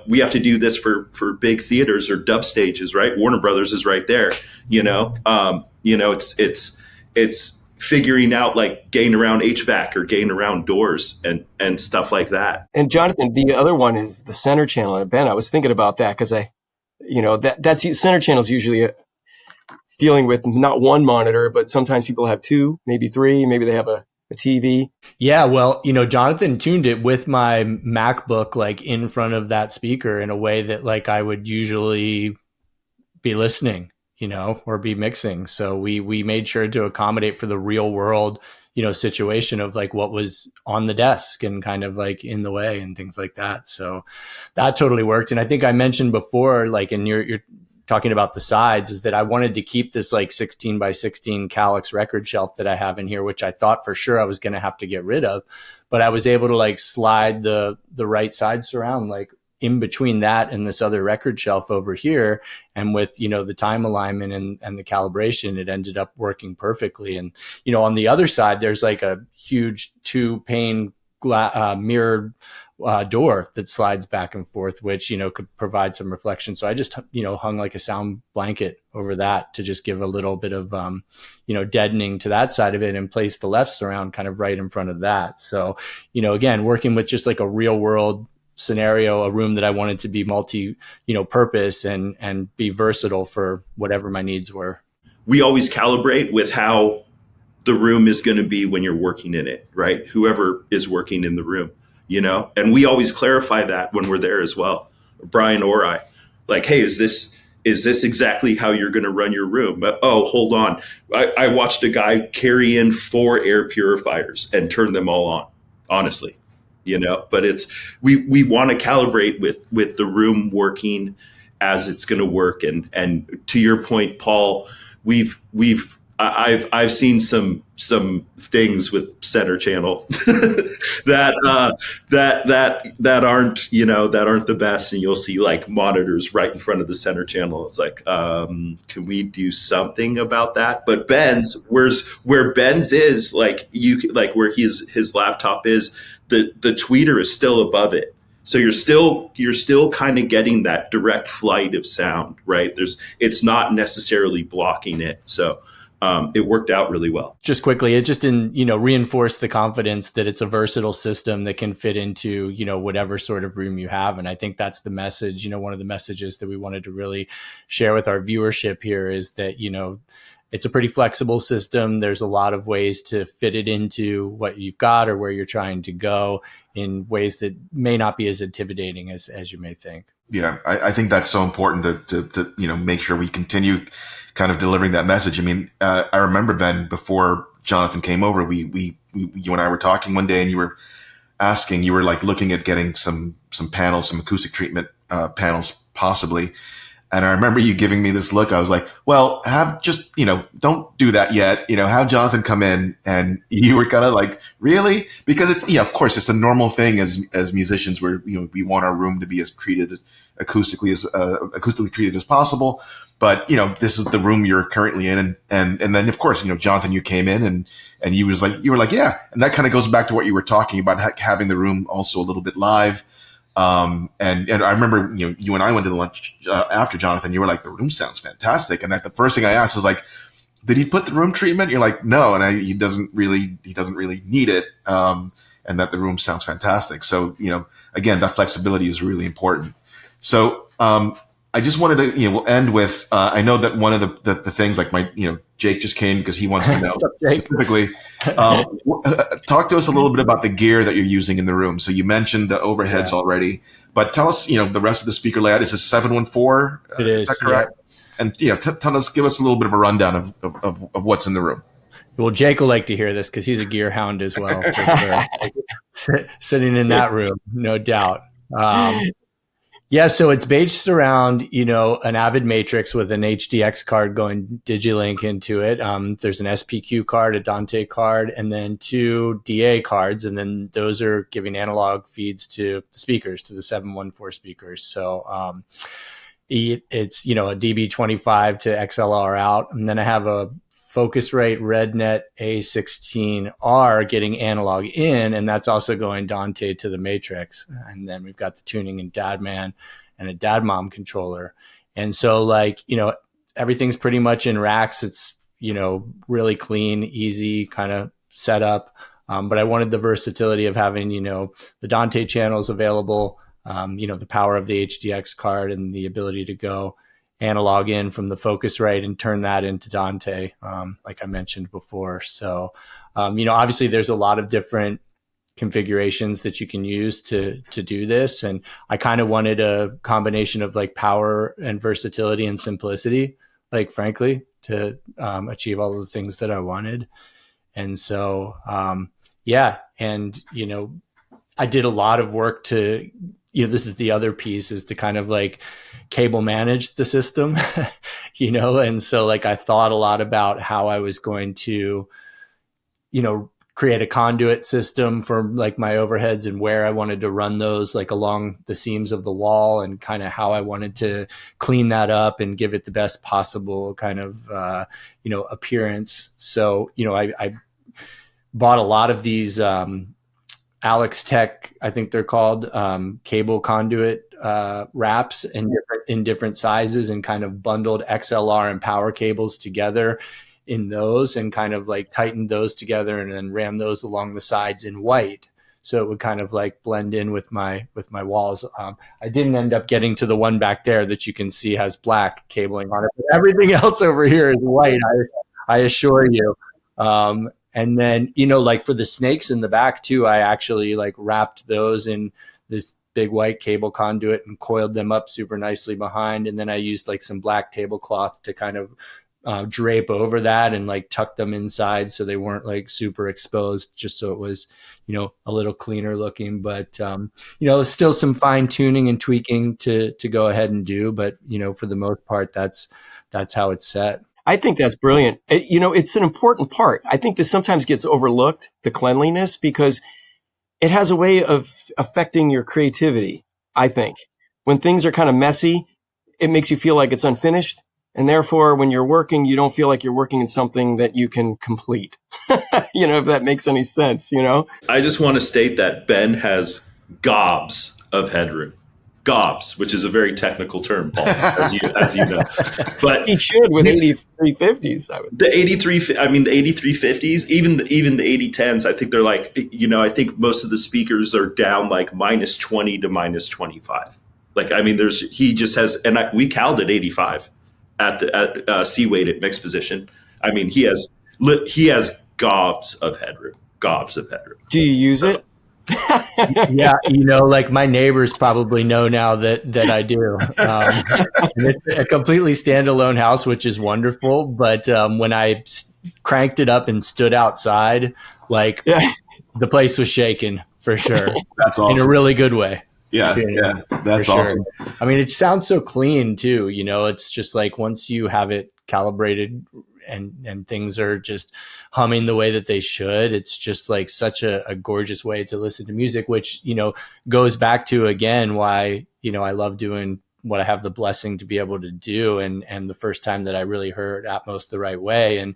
we have to do this for big theaters or dub stages, right? Warner Brothers is right there, it's figuring out like gain around HVAC or gain around doors and stuff like that. And Jonathan, the other one is the center channel. And Ben, I was thinking about that because that's center channel is usually it's dealing with not one monitor, but sometimes people have two, maybe three, maybe they have a TV. Yeah, well, Jonathan tuned it with my MacBook like in front of that speaker in a way that like I would usually be listening, or be mixing. So we made sure to accommodate for the real world, situation of like what was on the desk and kind of like in the way and things like that. So that totally worked. And I think I mentioned before, like in your talking about the sides, is that I wanted to keep this like 16 by 16 Calyx record shelf that I have in here, which I thought for sure I was going to have to get rid of, but I was able to like slide the right side surround like in between that and this other record shelf over here. And with, the time alignment and the calibration, it ended up working perfectly. And, on the other side, there's like a huge 2-pane mirrored door that slides back and forth, which, could provide some reflection. So I just, hung like a sound blanket over that to just give a little bit of, deadening to that side of it, and place the left surround kind of right in front of that. So, again, working with just like a real world scenario, a room that I wanted to be multi, purpose and be versatile for whatever my needs were. We always calibrate with how the room is going to be when you're working in it, right? Whoever is working in the room. And we always clarify that when we're there as well, Brian or I, like, hey, is this exactly how you're going to run your room? But, oh, hold on. I watched a guy carry in 4 air purifiers and turn them all on, honestly, but we want to calibrate with the room working as it's going to work. And to your point, Paul, I've seen some things with center channel that aren't the best, and you'll see like monitors right in front of the center channel. It's like, can we do something about that? But where Ben's is like where his laptop is, the tweeter is still above it. So you're still kind of getting that direct flight of sound, right? It's not necessarily blocking it. So it worked out really well. Just quickly, it just reinforced the confidence that it's a versatile system that can fit into, whatever sort of room you have. And I think that's the message, one of the messages that we wanted to really share with our viewership here is that, it's a pretty flexible system. There's a lot of ways to fit it into what you've got or where you're trying to go in ways that may not be as intimidating as you may think. Yeah, I think that's so important to make sure we continue kind of delivering that message. I mean, I remember, Ben, before Jonathan came over, you and I were talking one day, and you were like looking at getting some panels, some acoustic treatment panels possibly. And I remember you giving me this look. I was like, well, don't do that yet. Have Jonathan come in. And you were kind of like, really? Because it's, of course, it's a normal thing as musicians where, we want our room to be as acoustically treated as possible. But, this is the room you're currently in. And then, of course, Jonathan, you came in and you were like, yeah. And that kind of goes back to what you were talking about, having the room also a little bit live. And I remember, you and I went to the lunch after Jonathan. You were like, the room sounds fantastic. And the first thing I asked was like, did he put the room treatment? You're like, no. And he doesn't really need it. And that the room sounds fantastic. So, again, that flexibility is really important. So, I just wanted to, we'll end with, I know that one of the things, like Jake just came because he wants to know specifically, talk to us a little bit about the gear that you're using in the room. So you mentioned the overheads already, but tell us, the rest of the speaker layout. Is this 714? It is. Is that correct? Yeah. And give us a little bit of a rundown of what's in the room. Well, Jake will like to hear this because he's a gear hound as well. Sitting in that room, no doubt. Yeah, so it's based around, an Avid Matrix with an HDX card going Digilink into it. There's an SPQ card, a Dante card, and then 2 DA cards. And then those are giving analog feeds to the speakers, to the 714 speakers. So it's, a DB25 to XLR out. And then I have a Focusrite RedNet A16R getting analog in, and that's also going Dante to the Matrix. And then we've got the tuning in DADMan and a DADMOM controller. And so everything's pretty much in racks. It's, really clean, easy kind of setup. But I wanted the versatility of having, the Dante channels available, the power of the HDX card and the ability to go analog in from the Focusrite and turn that into Dante, like I mentioned before. So, obviously there's a lot of different configurations that you can use to do this. And I kind of wanted a combination of like power and versatility and simplicity, like frankly, to achieve all of the things that I wanted. And so, and, I did a lot of work to, this is the other piece, is to kind of like cable manage the system, and so like I thought a lot about how I was going to, create a conduit system for like my overheads and where I wanted to run those like along the seams of the wall, and kind of how I wanted to clean that up and give it the best possible kind of, appearance. So, I bought a lot of these, Alex Tech, I think they're called, cable conduit wraps in different sizes, and kind of bundled XLR and power cables together in those, and kind of like tightened those together, and then ran those along the sides in white, so it would kind of like blend in with my walls. I didn't end up getting to the one back there that you can see has black cabling on it, but everything else over here is white, I assure you. And then, like for the snakes in the back too, I actually like wrapped those in this big white cable conduit and coiled them up super nicely behind. And then I used like some black tablecloth to kind of drape over that and like tuck them inside so they weren't like super exposed, just so it was, a little cleaner looking. But, still some fine tuning and tweaking to go ahead and do. But, for the most part, that's how it's set. I think that's brilliant. It's an important part. I think this sometimes gets overlooked, the cleanliness, because it has a way of affecting your creativity. I think when things are kind of messy, it makes you feel like it's unfinished. And therefore, when you're working, you don't feel like you're working in something that you can complete. If that makes any sense, I just want to state that Ben has gobs of headroom. Gobs, which is a very technical term, Paul, as you know. But he should with 8350s. The 8350s, even the 8010s. I think they're like, I think most of the speakers are down like -20 to -25. Like, I mean, he just has, and we called it 85 at C weight at mix position. I mean, he has gobs of headroom. Do you use it? Yeah, like my neighbors probably know now that I do. And it's a completely standalone house, which is wonderful. But when I cranked it up and stood outside, the place was shaking for sure. That's awesome. In a really good way. Yeah, that's awesome. I mean, it sounds so clean too. It's just like once you have it calibrated and things are just humming the way that they should, it's just like such a gorgeous way to listen to music, which, goes back to, again, why, I love doing what I have the blessing to be able to do. And the first time that I really heard Atmos the right way, and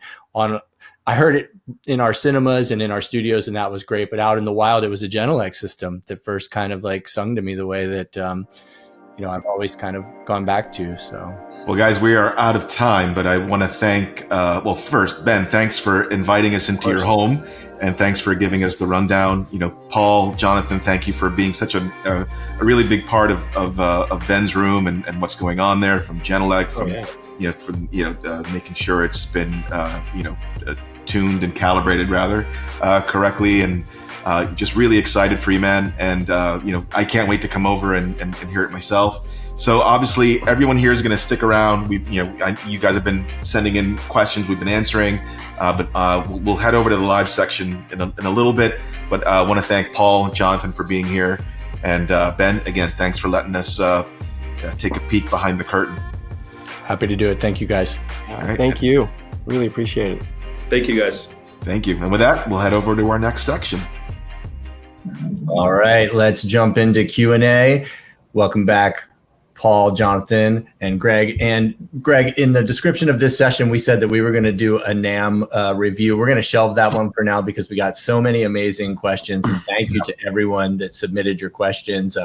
I heard it in our cinemas and in our studios, and that was great. But out in the wild, it was a Genelec system that first kind of like sung to me the way that, I've always kind of gone back to. So. Well, guys, we are out of time, but I want to thank, first, Ben, thanks for inviting us into your home, and thanks for giving us the rundown. Paul, Jonathan, thank you for being such a really big part of Ben's room and what's going on there, from Genelec, from making sure it's been tuned and calibrated rather correctly, and just really excited for you, man. And I can't wait to come over and hear it myself. So obviously everyone here is going to stick around. You guys have been sending in questions we've been answering, but we'll head over to the live section in a little bit. But I want to thank Paul and Jonathan for being here. And Ben, again, thanks for letting us take a peek behind the curtain. Happy to do it. Thank you, guys. All right. Thank you. Really appreciate it. Thank you, guys. Thank you. And with that, we'll head over to our next section. All right, let's jump into Q&A. Welcome back, Paul, Jonathan, and Greg. And Greg, in the description of this session, we said that we were going to do a NAMM review. We're going to shelve that one for now because we got so many amazing questions. And thank you to everyone that submitted your questions.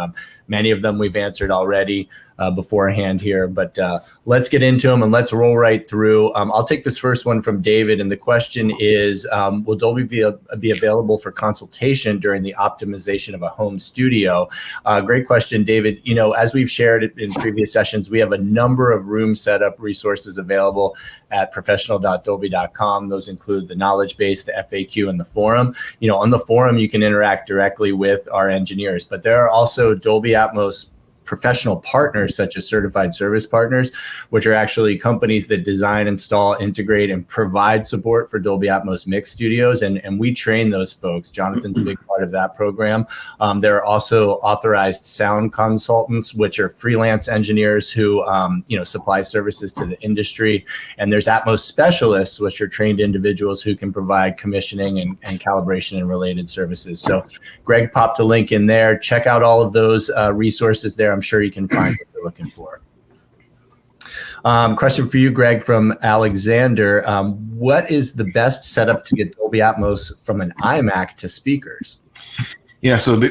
Many of them we've answered already beforehand here, but let's get into them and let's roll right through. I'll take this first one from David, and the question is, will Dolby be available for consultation during the optimization of a home studio? Great question, David. As we've shared in previous sessions, we have a number of room setup resources available at professional.dolby.com. Those include the knowledge base, the FAQ, and the forum. On the forum, you can interact directly with our engineers, but there are also Dolby Atmos professional partners, such as certified service partners, which are actually companies that design, install, integrate, and provide support for Dolby Atmos mix studios. And we train those folks. Jonathan's a big part of that program. There are also authorized sound consultants, which are freelance engineers who supply services to the industry. And there's Atmos specialists, which are trained individuals who can provide commissioning and calibration and related services. So Greg popped a link in there. Check out all of those resources there. I'm sure you can find what you're looking for. Question for you, Greg, from Alexander. What is the best setup to get Dolby Atmos from an iMac to speakers? Yeah, so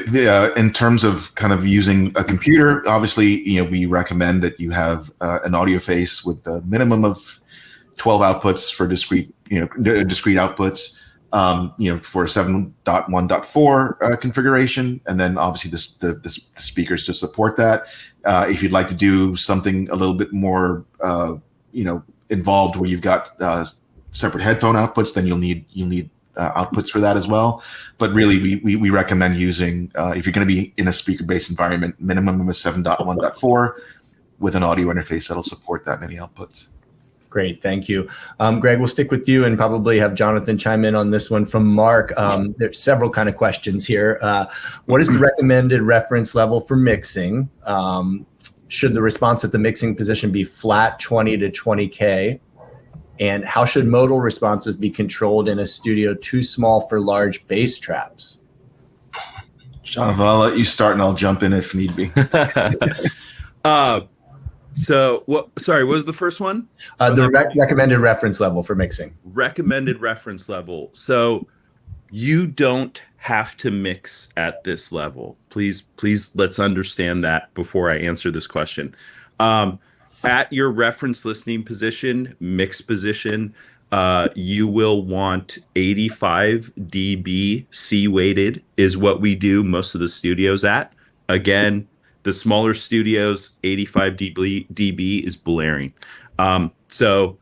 in terms of kind of using a computer, obviously, we recommend that you have an audio face with a minimum of 12 outputs for discrete outputs. For 7.1.4 configuration, and then obviously the speakers to support that. If you'd like to do something a little bit more, involved, where you've got separate headphone outputs, then you'll need outputs for that as well. But really, we recommend using, if you're going to be in a speaker-based environment, minimum of 7.1.4 with an audio interface that'll support that many outputs. Great, thank you. Greg, we'll stick with you and probably have Jonathan chime in on this one from Mark. There's several kind of questions here. What is the recommended reference level for mixing? Should the response at the mixing position be flat 20 to 20K? And how should modal responses be controlled in a studio too small for large bass traps? Jonathan, I'll let you start and I'll jump in if need be. So what? Sorry, what was the first one? The recommended reference level for mixing. Recommended reference level. So you don't have to mix at this level. Please, let's understand that before I answer this question. At your reference listening position, mix position, you will want 85 dB C weighted is what we do most of the studios at. Again, the smaller studios, 85 dB is blaring. So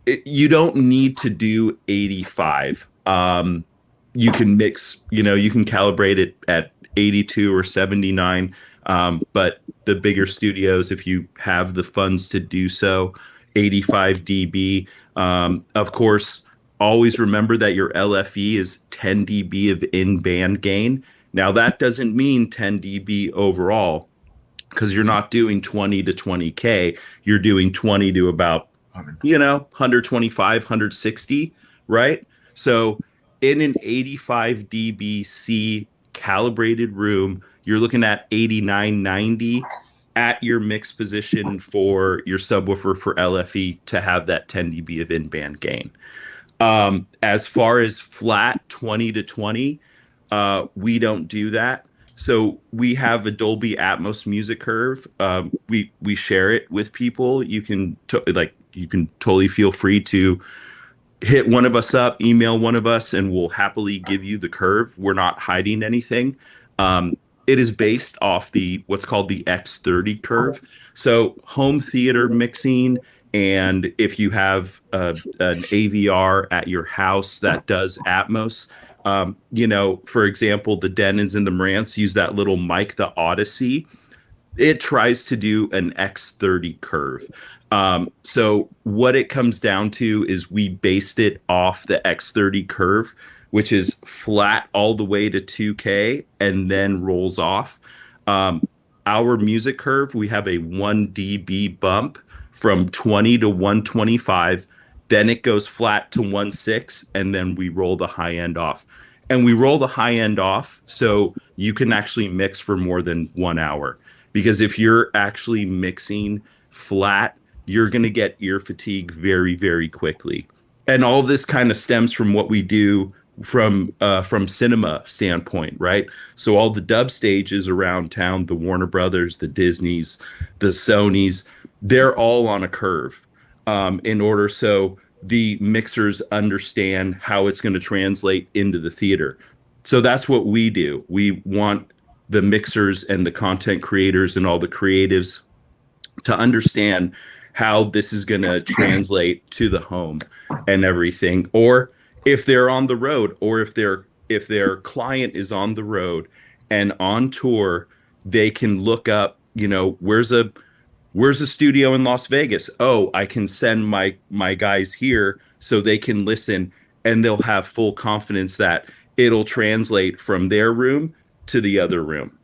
you don't need to do 85. You can mix, you can calibrate it at 82 or 79. But the bigger studios, if you have the funds to do so, 85 dB. Of course, always remember that your LFE is 10 dB of in-band gain. Now, that doesn't mean 10 dB overall, because you're not doing 20 to 20K. You're doing 20 to about, 125, 160, right? So in an 85 dB C calibrated room, you're looking at 89, 90 at your mix position for your subwoofer for LFE to have that 10 dB of in-band gain. As far as flat 20 to 20, we don't do that. So we have a Dolby Atmos music curve. We share it with people. You can totally feel free to hit one of us up, email one of us, and we'll happily give you the curve. We're not hiding anything. It is based off what's called the X30 curve. So home theater mixing, and if you have an AVR at your house that does Atmos, for example, the Denons and the Marantz use that little mic, the Odyssey. It tries to do an X30 curve. So what it comes down to is we based it off the X30 curve, which is flat all the way to 2K and then rolls off. Our music curve, we have a 1 dB bump from 20 to 125. Then it goes flat to 1.6, and then we roll the high end off. And we roll the high end off so you can actually mix for more than 1 hour. Because if you're actually mixing flat, you're going to get ear fatigue very, very quickly. And all of this kind of stems from what we do from cinema standpoint, right? So all the dub stages around town, the Warner Brothers, the Disneys, the Sonys, they're all on a curve in order so the mixers understand how it's going to translate into the theater. So that's what we do. We want the mixers and the content creators and all the creatives to understand how this is going to translate to the home and everything. Or if they're on the road, or if their client is on the road and on tour, they can look up, where's a studio in Las Vegas? Oh, I can send my guys here so they can listen, and they'll have full confidence that it'll translate from their room to the other room.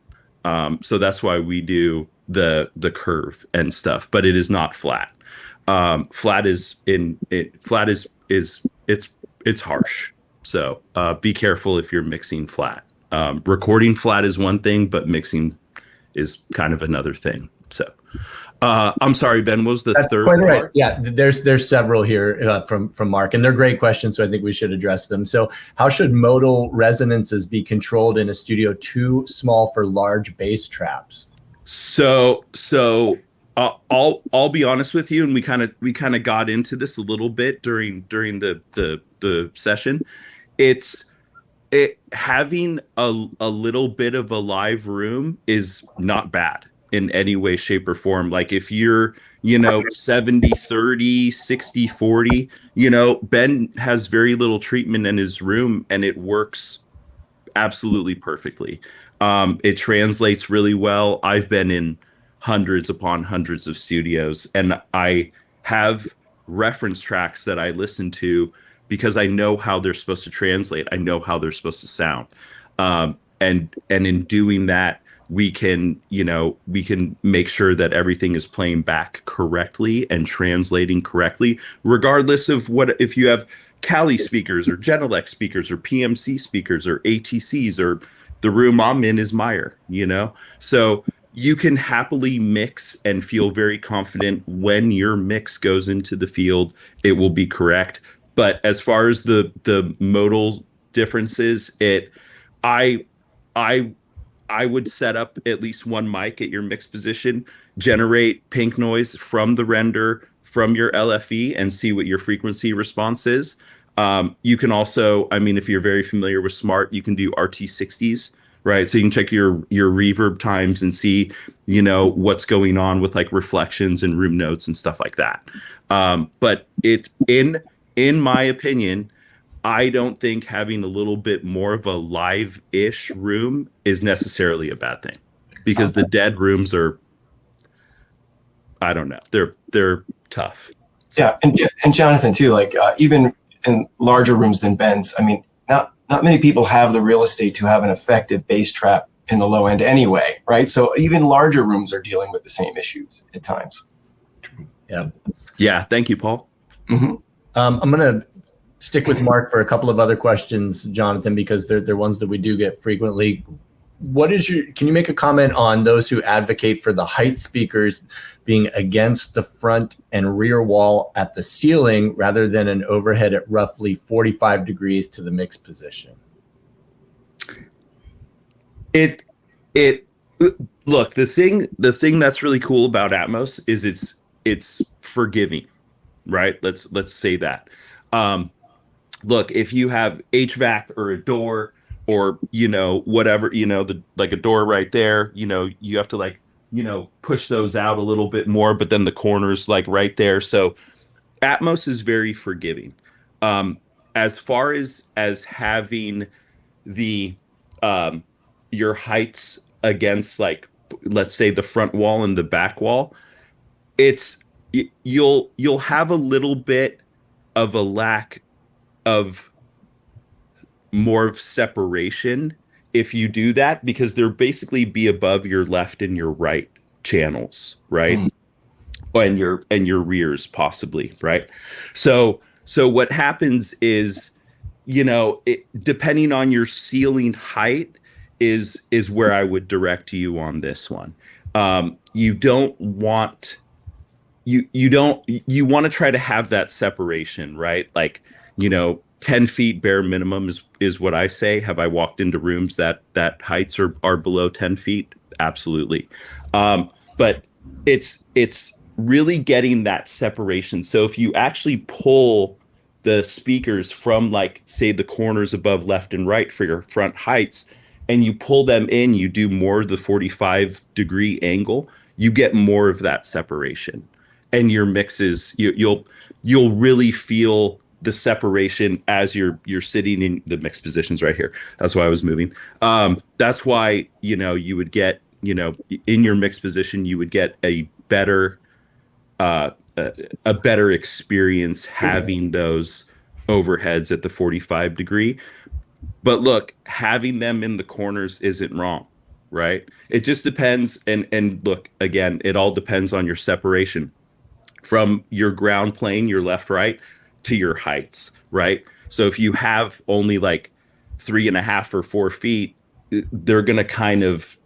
So that's why we do the curve and stuff, but it is not flat. Flat is it's harsh. So be careful if you're mixing flat. Recording flat is one thing, but mixing is kind of another thing. So I'm sorry, Ben, what was the third quite right. part? Yeah, there's several here from Mark, and they're great questions, so I think we should address them. So how should modal resonances be controlled in a studio too small for large bass traps? So I'll be honest with you, and we kind of got into this a little bit during the session. Having a little bit of a live room is not bad in any way, shape, or form. Like if you're 70-30, 60-40, Ben has very little treatment in his room, and it works absolutely perfectly. It translates really well. I've been in hundreds upon hundreds of studios, and I have reference tracks that I listen to because I know how they're supposed to translate. I know how they're supposed to sound. And in doing that, we can make sure that everything is playing back correctly and translating correctly, regardless of if you have Cali speakers or Genelec speakers or PMC speakers or ATCs, or the room I'm in is Meyer, So you can happily mix and feel very confident when your mix goes into the field, it will be correct. But as far as the modal differences. I would set up at least one mic at your mix position, generate pink noise from the render from your LFE, and see what your frequency response is. You can also, I mean, if you're very familiar with Smart, you can do RT60s, right? So you can check your reverb times and see, you know, what's going on with like reflections and room notes and stuff like that. But it's in my opinion, I don't think having a little bit more of a live-ish room is necessarily a bad thing, because the dead rooms are, I don't know, they're tough. Yeah, and Jonathan too, like even in larger rooms than Ben's, I mean, not many people have the real estate to have an effective bass trap in the low end anyway, right? So even larger rooms are dealing with the same issues at times. Yeah. Thank you, Paul. Mm-hmm. I'm gonna stick with Mark for a couple of other questions, Jonathan, because they're ones that we do get frequently. Can you make a comment on those who advocate for the height speakers being against the front and rear wall at the ceiling rather than an overhead at roughly 45 degrees to the mix position? Look, the thing that's really cool about Atmos is it's forgiving, right? Let's say that. Look, if you have HVAC or a door, or, you know, whatever, you know, like a door right there, you know, you have to like, you know, push those out a little bit more, but then the corners like right there. So Atmos is very forgiving. As far as having the your heights against, like, let's say the front wall and the back wall, you'll have a little bit of a lack of more of separation if you do that, because they'll basically be above your left and your right channels, right? And your rears possibly, right? So what happens is, you know, depending on your ceiling height is where I would direct you on this one. You want to try to have that separation, right? Like, you know, 10 feet bare minimum is what I say. Have I walked into rooms that heights are below 10 feet? Absolutely. But it's really getting that separation. So if you actually pull the speakers from, like, say, the corners above left and right for your front heights, and you pull them in, you do more of the 45-degree angle, you get more of that separation. And your mixes, you'll really feel the separation as you're sitting in the mixed positions right here. That's why I was moving. That's why, you know, you would get, you know, in your mixed position, you would get a better experience having those overheads at the 45 degree. But look, having them in the corners isn't wrong, right? It just depends. And look, again, it all depends on your separation from your ground plane, your left, right, to your heights, right? So if you have only like 3.5 or 4 feet, they're going to kind of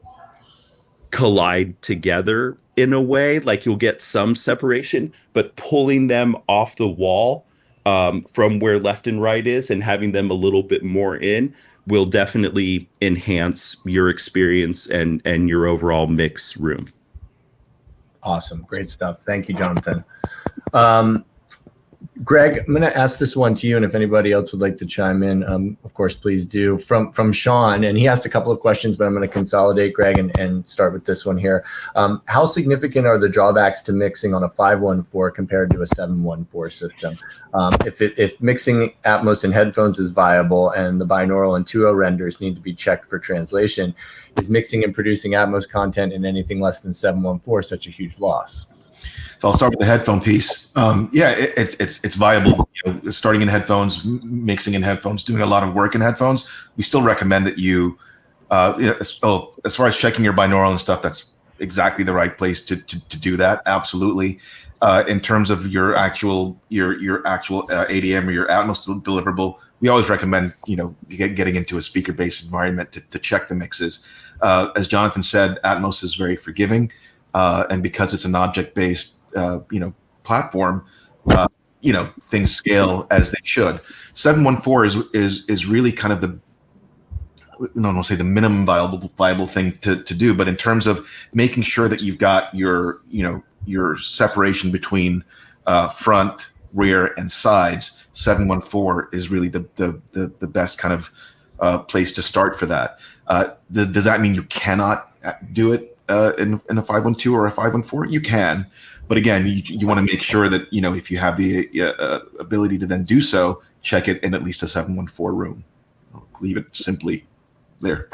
collide together in a way. Like, you'll get some separation, but pulling them off the wall from where left and right is and having them a little bit more in will definitely enhance your experience and your overall mix room. Awesome. Great stuff. Thank you, Jonathan. Greg, I'm going to ask this one to you, and if anybody else would like to chime in, of course, please do. From Sean, and he asked a couple of questions, but I'm going to consolidate, Greg, and start with this one here. How significant are the drawbacks to mixing on a 514 compared to a 714 system? If mixing Atmos in headphones is viable and the binaural and 2.0 renders need to be checked for translation, is mixing and producing Atmos content in anything less than 714 such a huge loss? So I'll start with the headphone piece. It's viable. You know, starting in headphones, mixing in headphones, doing a lot of work in headphones. We still recommend that you as far as checking your binaural and stuff, that's exactly the right place to do that. Absolutely. In terms of your actual ADM or your Atmos deliverable, we always recommend getting into a speaker-based environment to check the mixes. As Jonathan said, Atmos is very forgiving, and because it's an object-based platform, things scale as they should. 714 is really kind of I don't want to say the minimum viable thing to do, but in terms of making sure that you've got your separation between front, rear, and sides, 714 is really the best kind of place to start for that. Does that mean you cannot do it in a 512 or a 514? You can, but again, you want to make sure that if you have the ability to then do so, check it in at least a 714 room. I'll leave it simply there.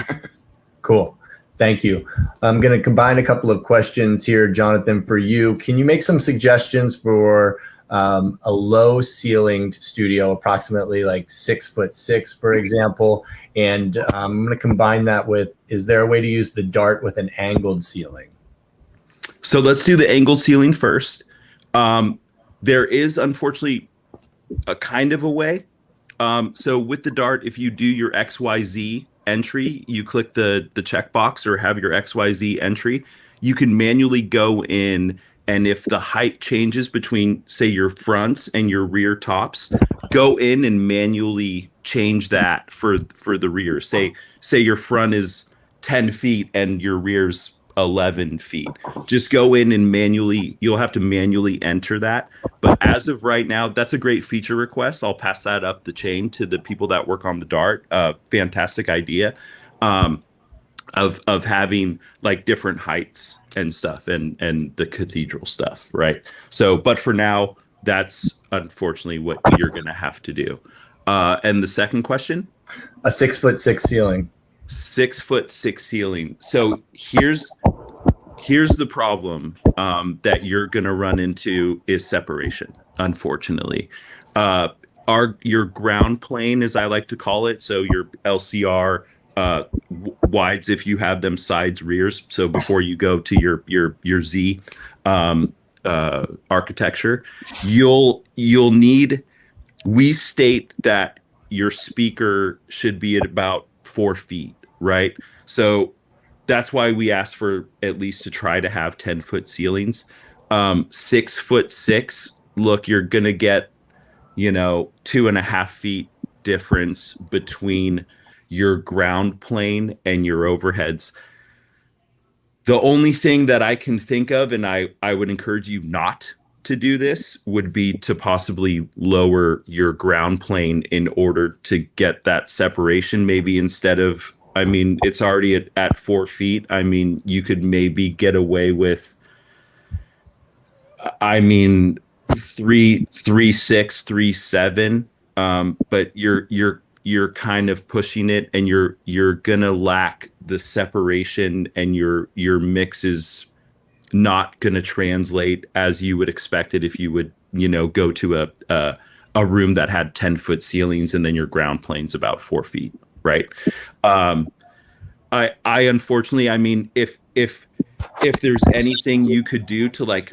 Cool. Thank you. I'm going to combine a couple of questions here, Jonathan, for you. Can you make some suggestions for a low ceilinged studio, approximately like 6'6", for example? And I'm going to combine that with, is there a way to use the Dart with an angled ceiling? So let's do the angled ceiling first. There is unfortunately a kind of a way. So with the Dart, if you do your XYZ entry, you click the checkbox or have your XYZ entry, you can manually go in, and if the height changes between, say, your fronts and your rear tops, go in and manually change that for the rear. Say your front is 10 feet and your rear's 11 feet. Just go in and you'll have to manually enter that. But as of right now, that's a great feature request. I'll pass that up the chain to the people that work on the Dart. Fantastic idea of having like different heights and stuff and the cathedral stuff, right? So, but for now, that's unfortunately what you're going to have to do. And the second question? A 6'6" ceiling. 6'6" ceiling. So here's the problem that you're going to run into is separation, unfortunately. Your ground plane, as I like to call it, so your LCR wides, if you have them, sides, rears. So before you go to your Z architecture, you'll need. We state that your speaker should be at about 4 feet, right? So that's why we ask for at least to try to have 10-foot ceilings. 6'6", look, you're gonna get 2.5 feet difference between your ground plane and your overheads. The only thing that I can think of, and I would encourage you not to do this, would be to possibly lower your ground plane in order to get that separation. Maybe instead of, it's already at 4 feet. You could maybe get away with, 3'6", 3'7", but you're kind of pushing it, and you're gonna lack the separation, and your mix is not gonna translate as you would expect it if you would go to a room that had 10-foot ceilings and then your ground plane's about 4 feet, right? I unfortunately, if there's anything you could do to like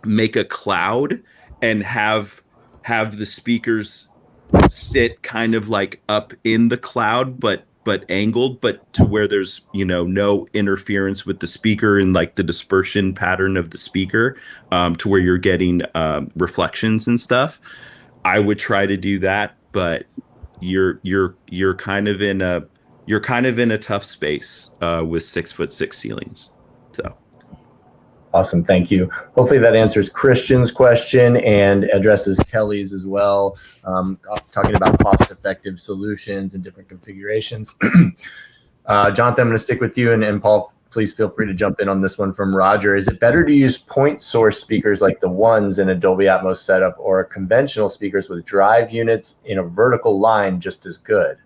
make a cloud and have the speakers sit kind of like up in the cloud, but angled, but to where there's no interference with the speaker and like the dispersion pattern of the speaker, to where you're getting reflections and stuff, I would try to do that. But you're kind of in a tough space with 6'6" ceilings. So. Awesome. Thank you. Hopefully that answers Christian's question and addresses Kelly's as well, talking about cost-effective solutions and different configurations. Jonathan, I'm going to stick with you, and Paul, please feel free to jump in on this one from Roger. Is it better to use point source speakers like the ones in a Dolby Atmos setup, or conventional speakers with drive units in a vertical line just as good?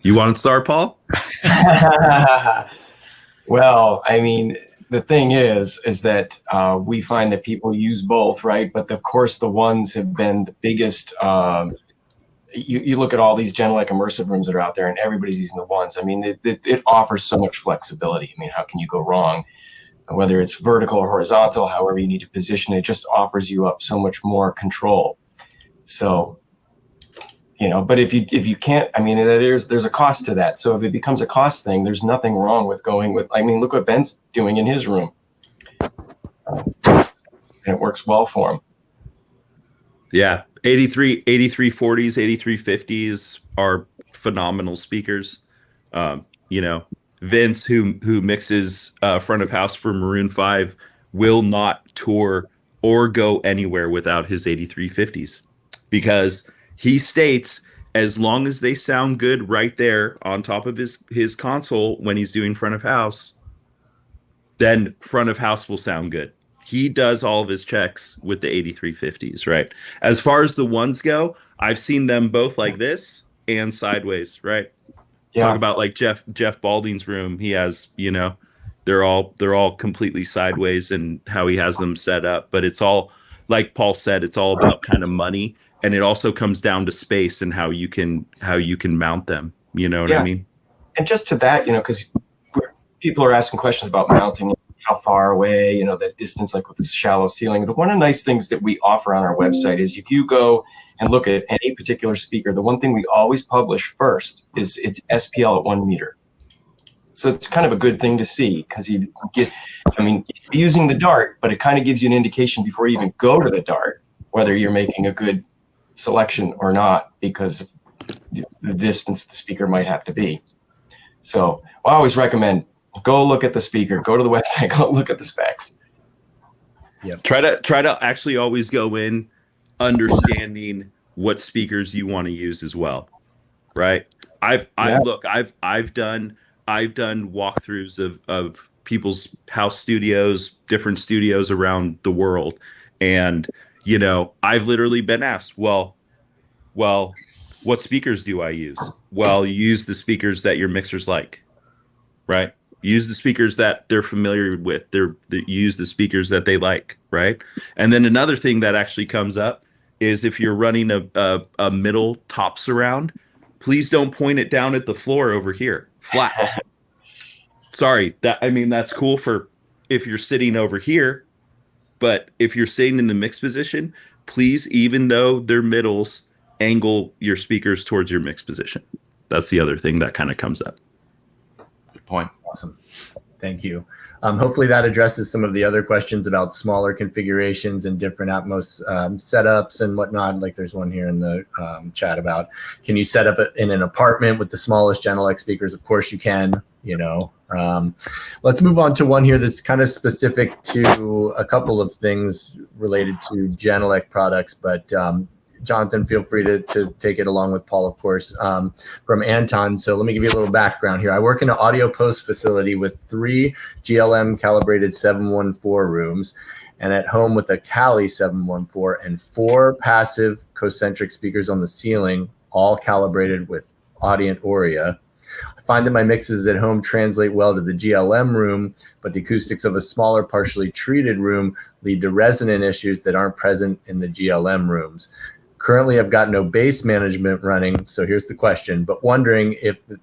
You want to start, Paul? Well, the thing is that we find that people use both, right? But of course, the ones have been the biggest. You look at all these Genelec immersive rooms that are out there, and everybody's using the ones. It offers so much flexibility. How can you go wrong? Whether it's vertical or horizontal, however you need to position it, just offers you up so much more control. So, but if you can't, there's a cost to that. So if it becomes a cost thing, there's nothing wrong with going with, look what Ben's doing in his room. and it works well for them. Yeah, 8340s, 8350s are phenomenal speakers. You know, Vince, who mixes front of house for Maroon 5, will not tour or go anywhere without his 8350s, because he states as long as they sound good right there on top of his console when he's doing front of house, then front of house will sound good. He does all of his checks with the 8350s, right? As far as the ones go, I've seen them both like this and sideways, right? Yeah. Talk about like Jeff Balding's room. He has, you know, they're all completely sideways and how he has them set up. But it's all, like Paul said, it's all about kind of money, and it also comes down to space and how you can mount them. You know what I mean? And just to that, you know, because people are asking questions about mounting, how far away, you know, the distance, like with the shallow ceiling. One of the nice things that we offer on our website is if you go and look at any particular speaker, the one thing we always publish first is its SPL at 1 meter. So it's kind of a good thing to see, because you get, I mean, you're using the dart, but it kind of gives you an indication before you even go to the dart whether you're making a good selection or not, because of the distance the speaker might have to be. So I always recommend go look at the speaker, go to the website, go look at the specs. Yep. Try to actually always go in understanding what speakers you want to use as well, right? I've done walkthroughs of people's house studios, different studios around the world, and you know, I've literally been asked, well, what speakers do I use? Well, you use the speakers that your mixers like, right? Use the speakers that they're familiar with. Use the speakers that they like, right? And then another thing that actually comes up is if you're running a middle top surround, please don't point it down at the floor over here, flat. Sorry, that's cool for if you're sitting over here, but if you're sitting in the mix position, please, even though they're middles, angle your speakers towards your mix position. That's the other thing that kind of comes up. Good point. Awesome. Thank you. Hopefully that addresses some of the other questions about smaller configurations and different Atmos setups and whatnot. Like there's one here in the chat about, can you set up in an apartment with the smallest Genelec speakers? Of course you can, you know. Let's move on to one here that's kind of specific to a couple of things related to Genelec products, but Jonathan, feel free to take it along with Paul, of course, from Anton. So let me give you a little background here. I work in an audio post facility with 3 GLM calibrated 714 rooms, and at home with a Cali 714 and 4 passive concentric speakers on the ceiling, all calibrated with Audient Aurea. I find that my mixes at home translate well to the GLM room, but the acoustics of a smaller, partially treated room lead to resonant issues that aren't present in the GLM rooms. Currently, I've got no bass management running, so here's the question, but wondering if the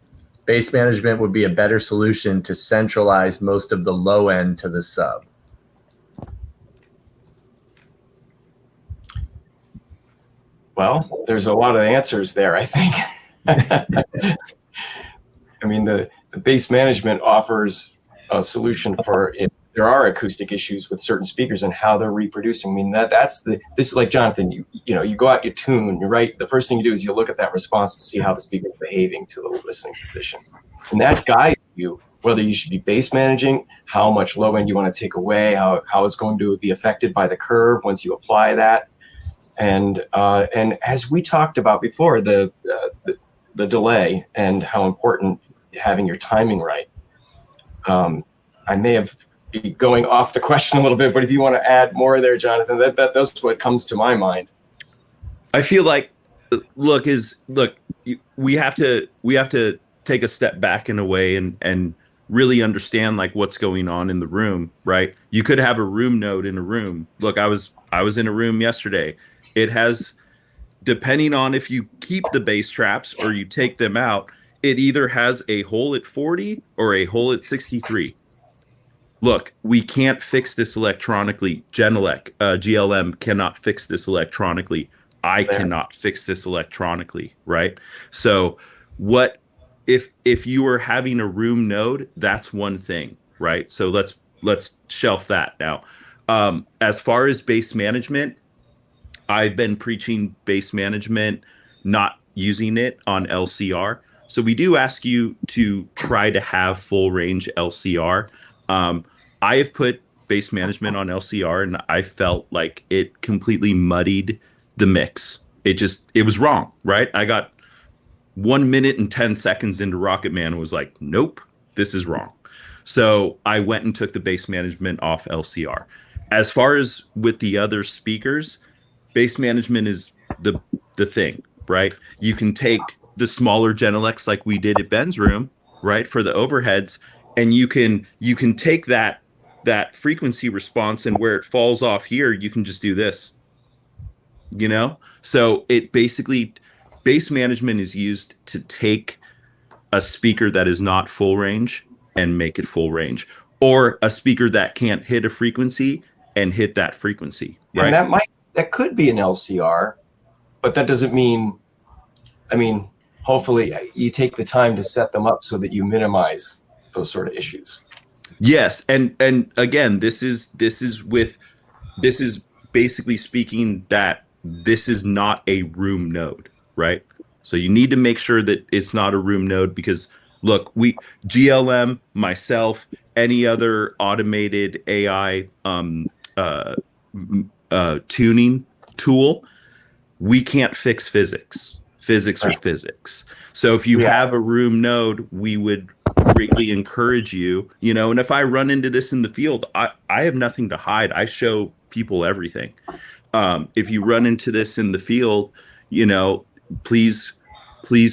bass management would be a better solution to centralize most of the low end to the sub. Well, there's a lot of answers there, I think. I mean, the bass management offers a solution for if there are acoustic issues with certain speakers and how they're reproducing. I mean, this is like Jonathan, you go out, you tune, you're right. The first thing you do is you look at that response to see how the speaker is behaving to the listening position. And that guides you whether you should be bass managing, how much low end you want to take away, how it's going to be affected by the curve once you apply that. And as we talked about before, the delay and how important having your timing right. I may have be going off the question a little bit, but if you want to add more there, Jonathan, that's what comes to my mind. I feel like, we have to take a step back in a way and really understand like what's going on in the room, right? You could have a room node in a room. Look, I was in a room yesterday. It has, depending on if you keep the bass traps or you take them out, it either has a hole at 40 or a hole at 63. Look, we can't fix this electronically. Genelec, GLM cannot fix this electronically. I cannot fix this electronically, right? So what if you are having a room node, that's one thing, right? So let's shelf that now. As far as bass management, I've been preaching bass management, not using it on LCR. So we do ask you to try to have full range LCR. I have put bass management on LCR, and I felt like it completely muddied the mix. It was wrong, right? I got 1 minute and 10 seconds into Rocket Man and was like, nope, this is wrong. So I went and took the bass management off LCR. As far as with the other speakers, bass management is the thing, right? You can take the smaller Genelecs like we did at Ben's room, right, for the overheads, and you can take that frequency response, and where it falls off here, you can just do this, you know? So it basically, bass management is used to take a speaker that is not full range and make it full range, or a speaker that can't hit a frequency and hit that frequency, right? And that could be an LCR, but that doesn't mean, I mean, hopefully you take the time to set them up so that you minimize those sort of issues. Yes, and again, this is basically speaking that this is not a room node, right? So you need to make sure that it's not a room node, because look, GLM, myself, any other automated AI tuning tool, we can't fix physics. Physics are physics. So if you have a room node, we would greatly encourage you, and if I run into this in the field, I have nothing to hide. I show people everything. If you run into this in the field, please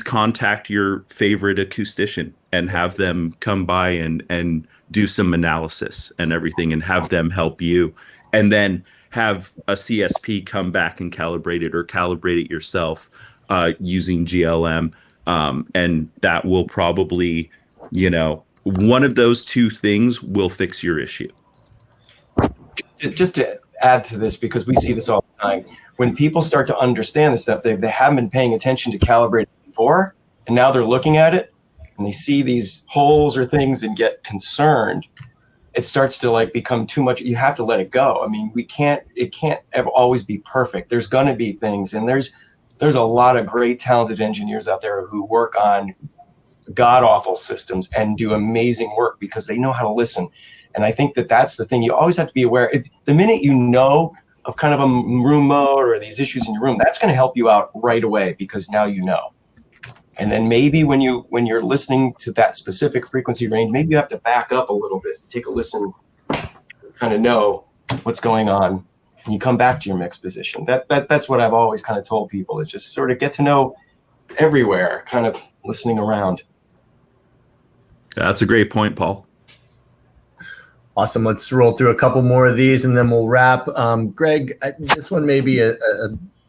contact your favorite acoustician and have them come by and do some analysis and everything, and have them help you, and then have a CSP come back and calibrate it, or calibrate it yourself using GLM. And that will probably, one of those two things will fix your issue. Just to add to this, because we see this all the time, when people start to understand this stuff, they haven't been paying attention to calibrating before, and now they're looking at it and they see these holes or things and get concerned. It starts to become too much. You have to let it go. I mean, it can't ever always be perfect. There's going to be things, and there's a lot of great talented engineers out there who work on god awful systems and do amazing work because they know how to listen. And I think that's the thing. You always have to be aware. If the minute you know of kind of a room mode or these issues in your room, that's going to help you out right away, because now you know. And then maybe when you're listening to that specific frequency range, maybe you have to back up a little bit, take a listen, kind of know what's going on, and you come back to your mix position. That's what I've always kind of told people, is just sort of get to know everywhere, kind of listening around. That's a great point, Paul. Awesome. Let's roll through a couple more of these and then we'll wrap. Greg, this one may be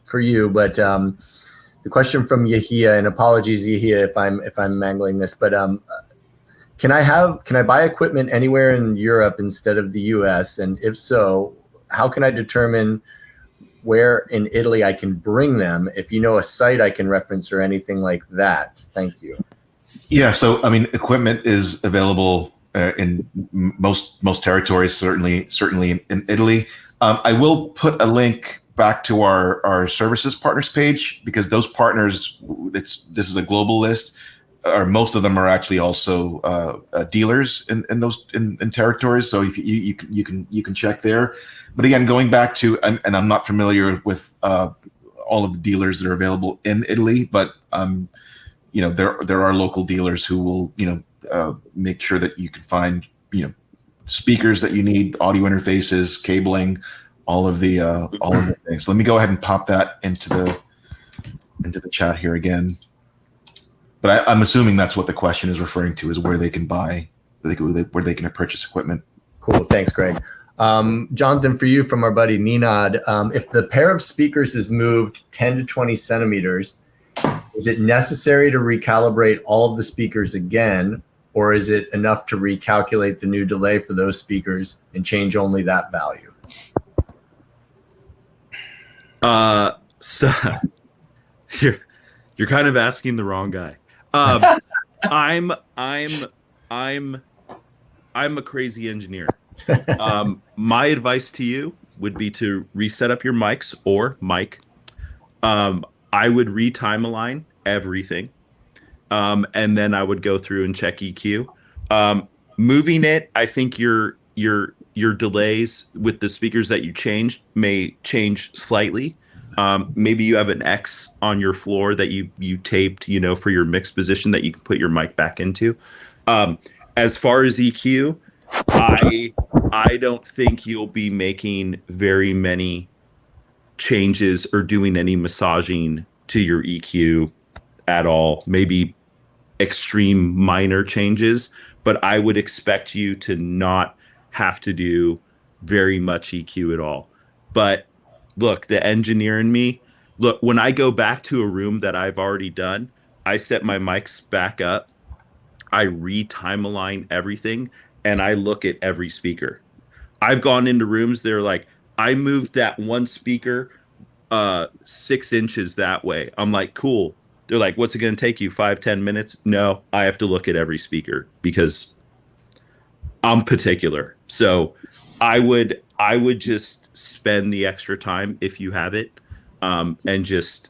for you, but the question from Yahia, and apologies, Yahia, if I'm mangling this, but can I buy equipment anywhere in Europe instead of the US? And if so, how can I determine where in Italy I can bring them? If you know a site I can reference or anything like that. Thank you. Yeah, so equipment is available in most territories, certainly in Italy. I will put a link back to our services partners page, because those partners, this is a global list, or most of them are actually also dealers in territories. So if you can check there. But again, going back to, and I'm not familiar with all of the dealers that are available in Italy, but there are local dealers who will make sure that you can find speakers that you need, audio interfaces, cabling, all of the things. So let me go ahead and pop that into the chat here again. But I'm assuming that's what the question is referring to, is where they can buy, where they can purchase equipment. Cool. Thanks, Greg. Jonathan, for you from our buddy Ninad, if the pair of speakers is moved 10 to 20 centimeters, is it necessary to recalibrate all of the speakers again, or is it enough to recalculate the new delay for those speakers and change only that value? So you're kind of asking the wrong guy. I'm a crazy engineer. My advice to you would be to reset up your mics or mic. I would re-time align everything. And then I would go through and check EQ. Moving it, I think your delays with the speakers that you changed may change slightly. Maybe you have an X on your floor that you taped, for your mix position that you can put your mic back into. As far as EQ, I don't think you'll be making very many changes or doing any massaging to your EQ at all. Maybe extreme minor changes, but I would expect you to not have to do very much EQ at all. But look, the engineer in me, when I go back to a room that I've already done, I set my mics back up, I re-time align everything, and I look at every speaker. I've gone into rooms, they're like, I moved that one speaker 6 inches that way. I'm like, cool. They're like, what's it going to take you, 5-10 minutes? No, I have to look at every speaker because I'm particular. So I would just spend the extra time if you have it, and just,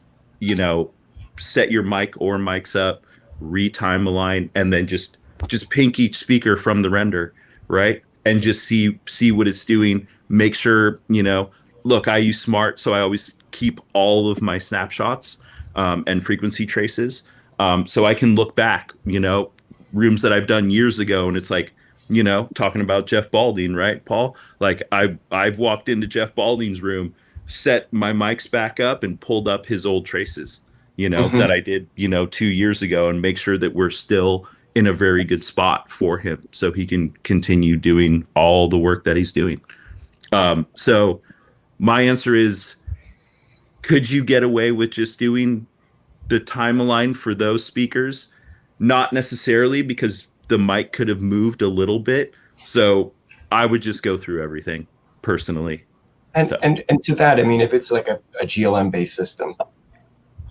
set your mic or mics up, re-time align, and then just pink each speaker from the render, right? And just see what it's doing. Make sure, look, I use Smart, so I always keep all of my snapshots and frequency traces. So I can look back, rooms that I've done years ago, and it's like, talking about Jeff Balding, right, Paul? Like I've walked into Jeff Balding's room, set my mics back up, and pulled up his old traces, that I did, 2 years ago, and make sure that we're still in a very good spot for him so he can continue doing all the work that he's doing. So my answer is, could you get away with just doing the time align for those speakers? Not necessarily, because the mic could have moved a little bit. So I would just go through everything personally. And to that, I mean, if it's like a GLM based system,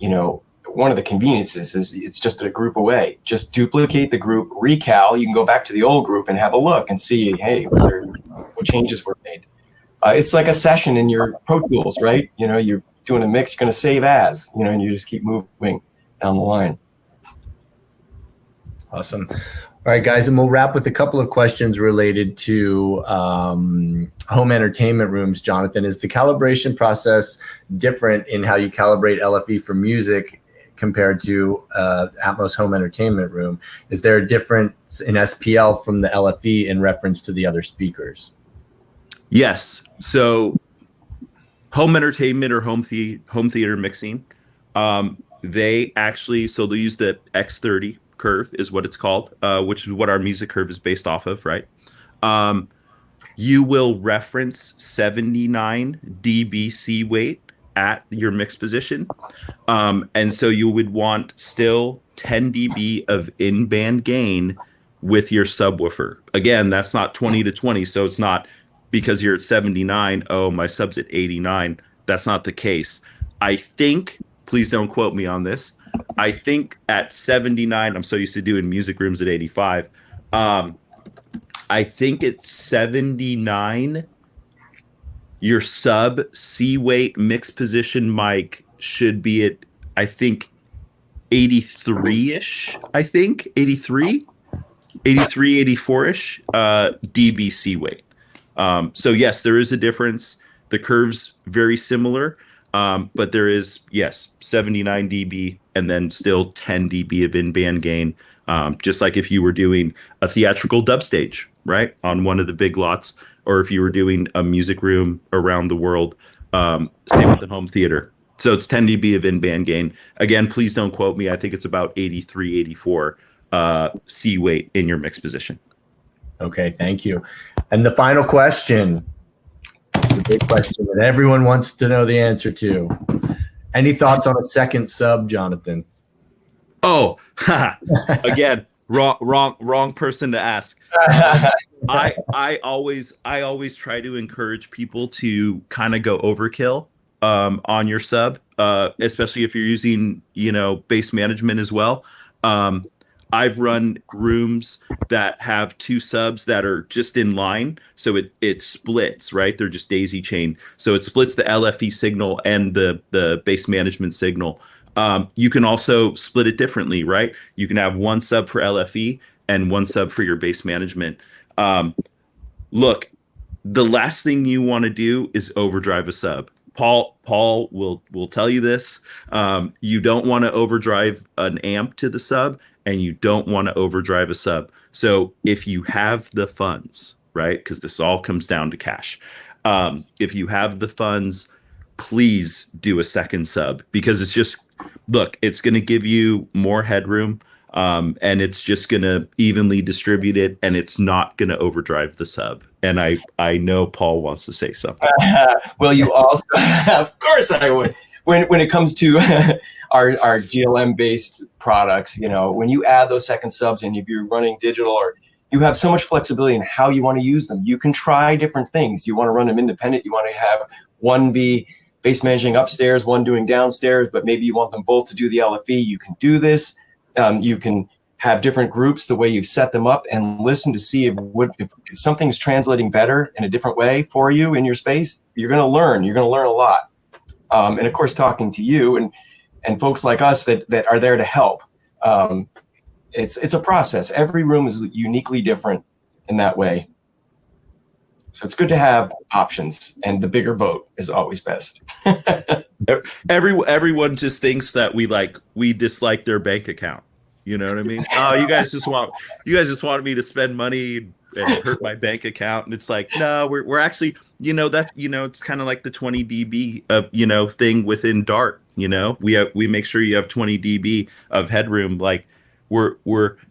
one of the conveniences is it's just a group away. Just duplicate the group, recal. You can go back to the old group and have a look and see, hey, what changes were made. It's like a session in your Pro Tools, right? You're doing a mix, you're going to save as, and you just keep moving down the line. Awesome. All right, guys, and we'll wrap with a couple of questions related to home entertainment rooms. Jonathan, is the calibration process different in how you calibrate LFE for music compared to Atmos home entertainment room? Is there a difference in SPL from the LFE in reference to the other speakers? Yes. So home entertainment or home theater mixing, they'll use the X30 curve is what it's called, which is what our music curve is based off of, right? You will reference 79 dB C weight at your mix position. And so you would want still 10 dB of in-band gain with your subwoofer. Again, that's not 20 to 20, so it's not because you're at 79, oh, my sub's at 89. That's not the case. I think, please don't quote me on this, I think at 79, I'm so used to doing music rooms at 85. I think at 79, your sub C weight mix position mic should be at, I think, 83-ish, 83, 84-ish dB C weight. So yes, there is a difference. The curve's very similar, but there is, 79 dB and then still 10 dB of in-band gain, just like if you were doing a theatrical dub stage, right, on one of the big lots, or if you were doing a music room around the world, same with the home theater. So it's 10 dB of in-band gain. Again, please don't quote me. I think it's about 83, 84 C weight in your mix position. Okay, thank you. And the final question, the big question that everyone wants to know the answer to. Any thoughts on a second sub, Jonathan? Oh, again, wrong person to ask. I always try to encourage people to kind of go overkill on your sub, especially if you're using, bass management as well. I've run rooms that have two subs that are just in line, so it splits, right? They're just daisy chain, so it splits the LFE signal and the bass management signal. You can also split it differently, right? You can have one sub for LFE and one sub for your bass management. Look, the last thing you want to do is overdrive a sub. Paul will tell you this. You don't want to overdrive an amp to the sub, and you don't want to overdrive a sub. So if you have the funds, right, because this all comes down to cash. If you have the funds, please do a second sub, because it's going to give you more headroom, and it's just going to evenly distribute it, and it's not going to overdrive the sub. And I know Paul wants to say something. Well, you also, of course I would. When it comes to our GLM based products, when you add those second subs, and if you're running digital, or you have so much flexibility in how you want to use them, you can try different things. You want to run them independent. You want to have one be bass managing upstairs, one doing downstairs, but maybe you want them both to do the LFE. You can do this. You can have different groups the way you've set them up, and listen to see if something's translating better in a different way for you in your space. You're going to learn. You're going to learn a lot. And of course, talking to you and folks like us that are there to help. It's a process. Every room is uniquely different in that way. So it's good to have options, and the bigger boat is always best. Everyone just thinks that we dislike their bank account. You know what I mean? Oh, you guys just wanted me to spend money and hurt my bank account. And it's like, no, we're actually, it's kind of like the 20 dB thing within Dart. We make sure you have 20 dB of headroom. Like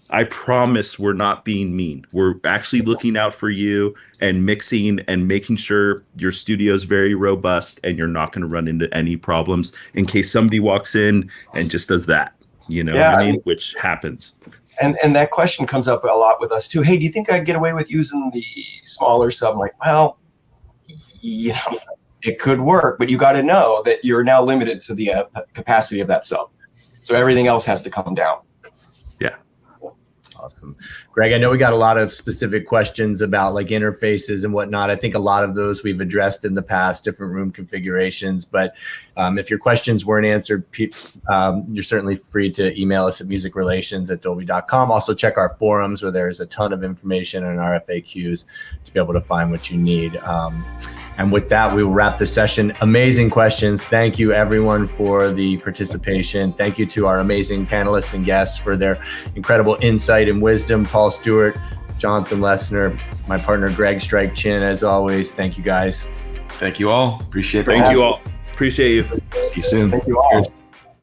I promise we're not being mean. We're actually looking out for you and mixing and making sure your studio is very robust, and you're not going to run into any problems in case somebody walks in and just does that. What I mean? Which happens. And that question comes up a lot with us too. Hey, do you think I'd get away with using the smaller sub? I'm like, well, it could work, but you got to know that you're now limited to the capacity of that sub. So everything else has to come down. Yeah. Awesome. Greg, I know we got a lot of specific questions about like interfaces and whatnot. I think a lot of those we've addressed in the past, different room configurations. But if your questions weren't answered, you're certainly free to email us at musicrelations@dolby.com. Also check our forums, where there's a ton of information and our FAQs to be able to find what you need. And with that, we will wrap the session. Amazing questions. Thank you, everyone, for the participation. Thank you to our amazing panelists and guests for their incredible insight and wisdom. Paul Stewart, Jonathan Lessner, my partner, Greg Stryke Chin, as always. Thank you, guys. Thank you all. Appreciate it. Thank you all. Appreciate you. See you soon. Thank you all. Cheers.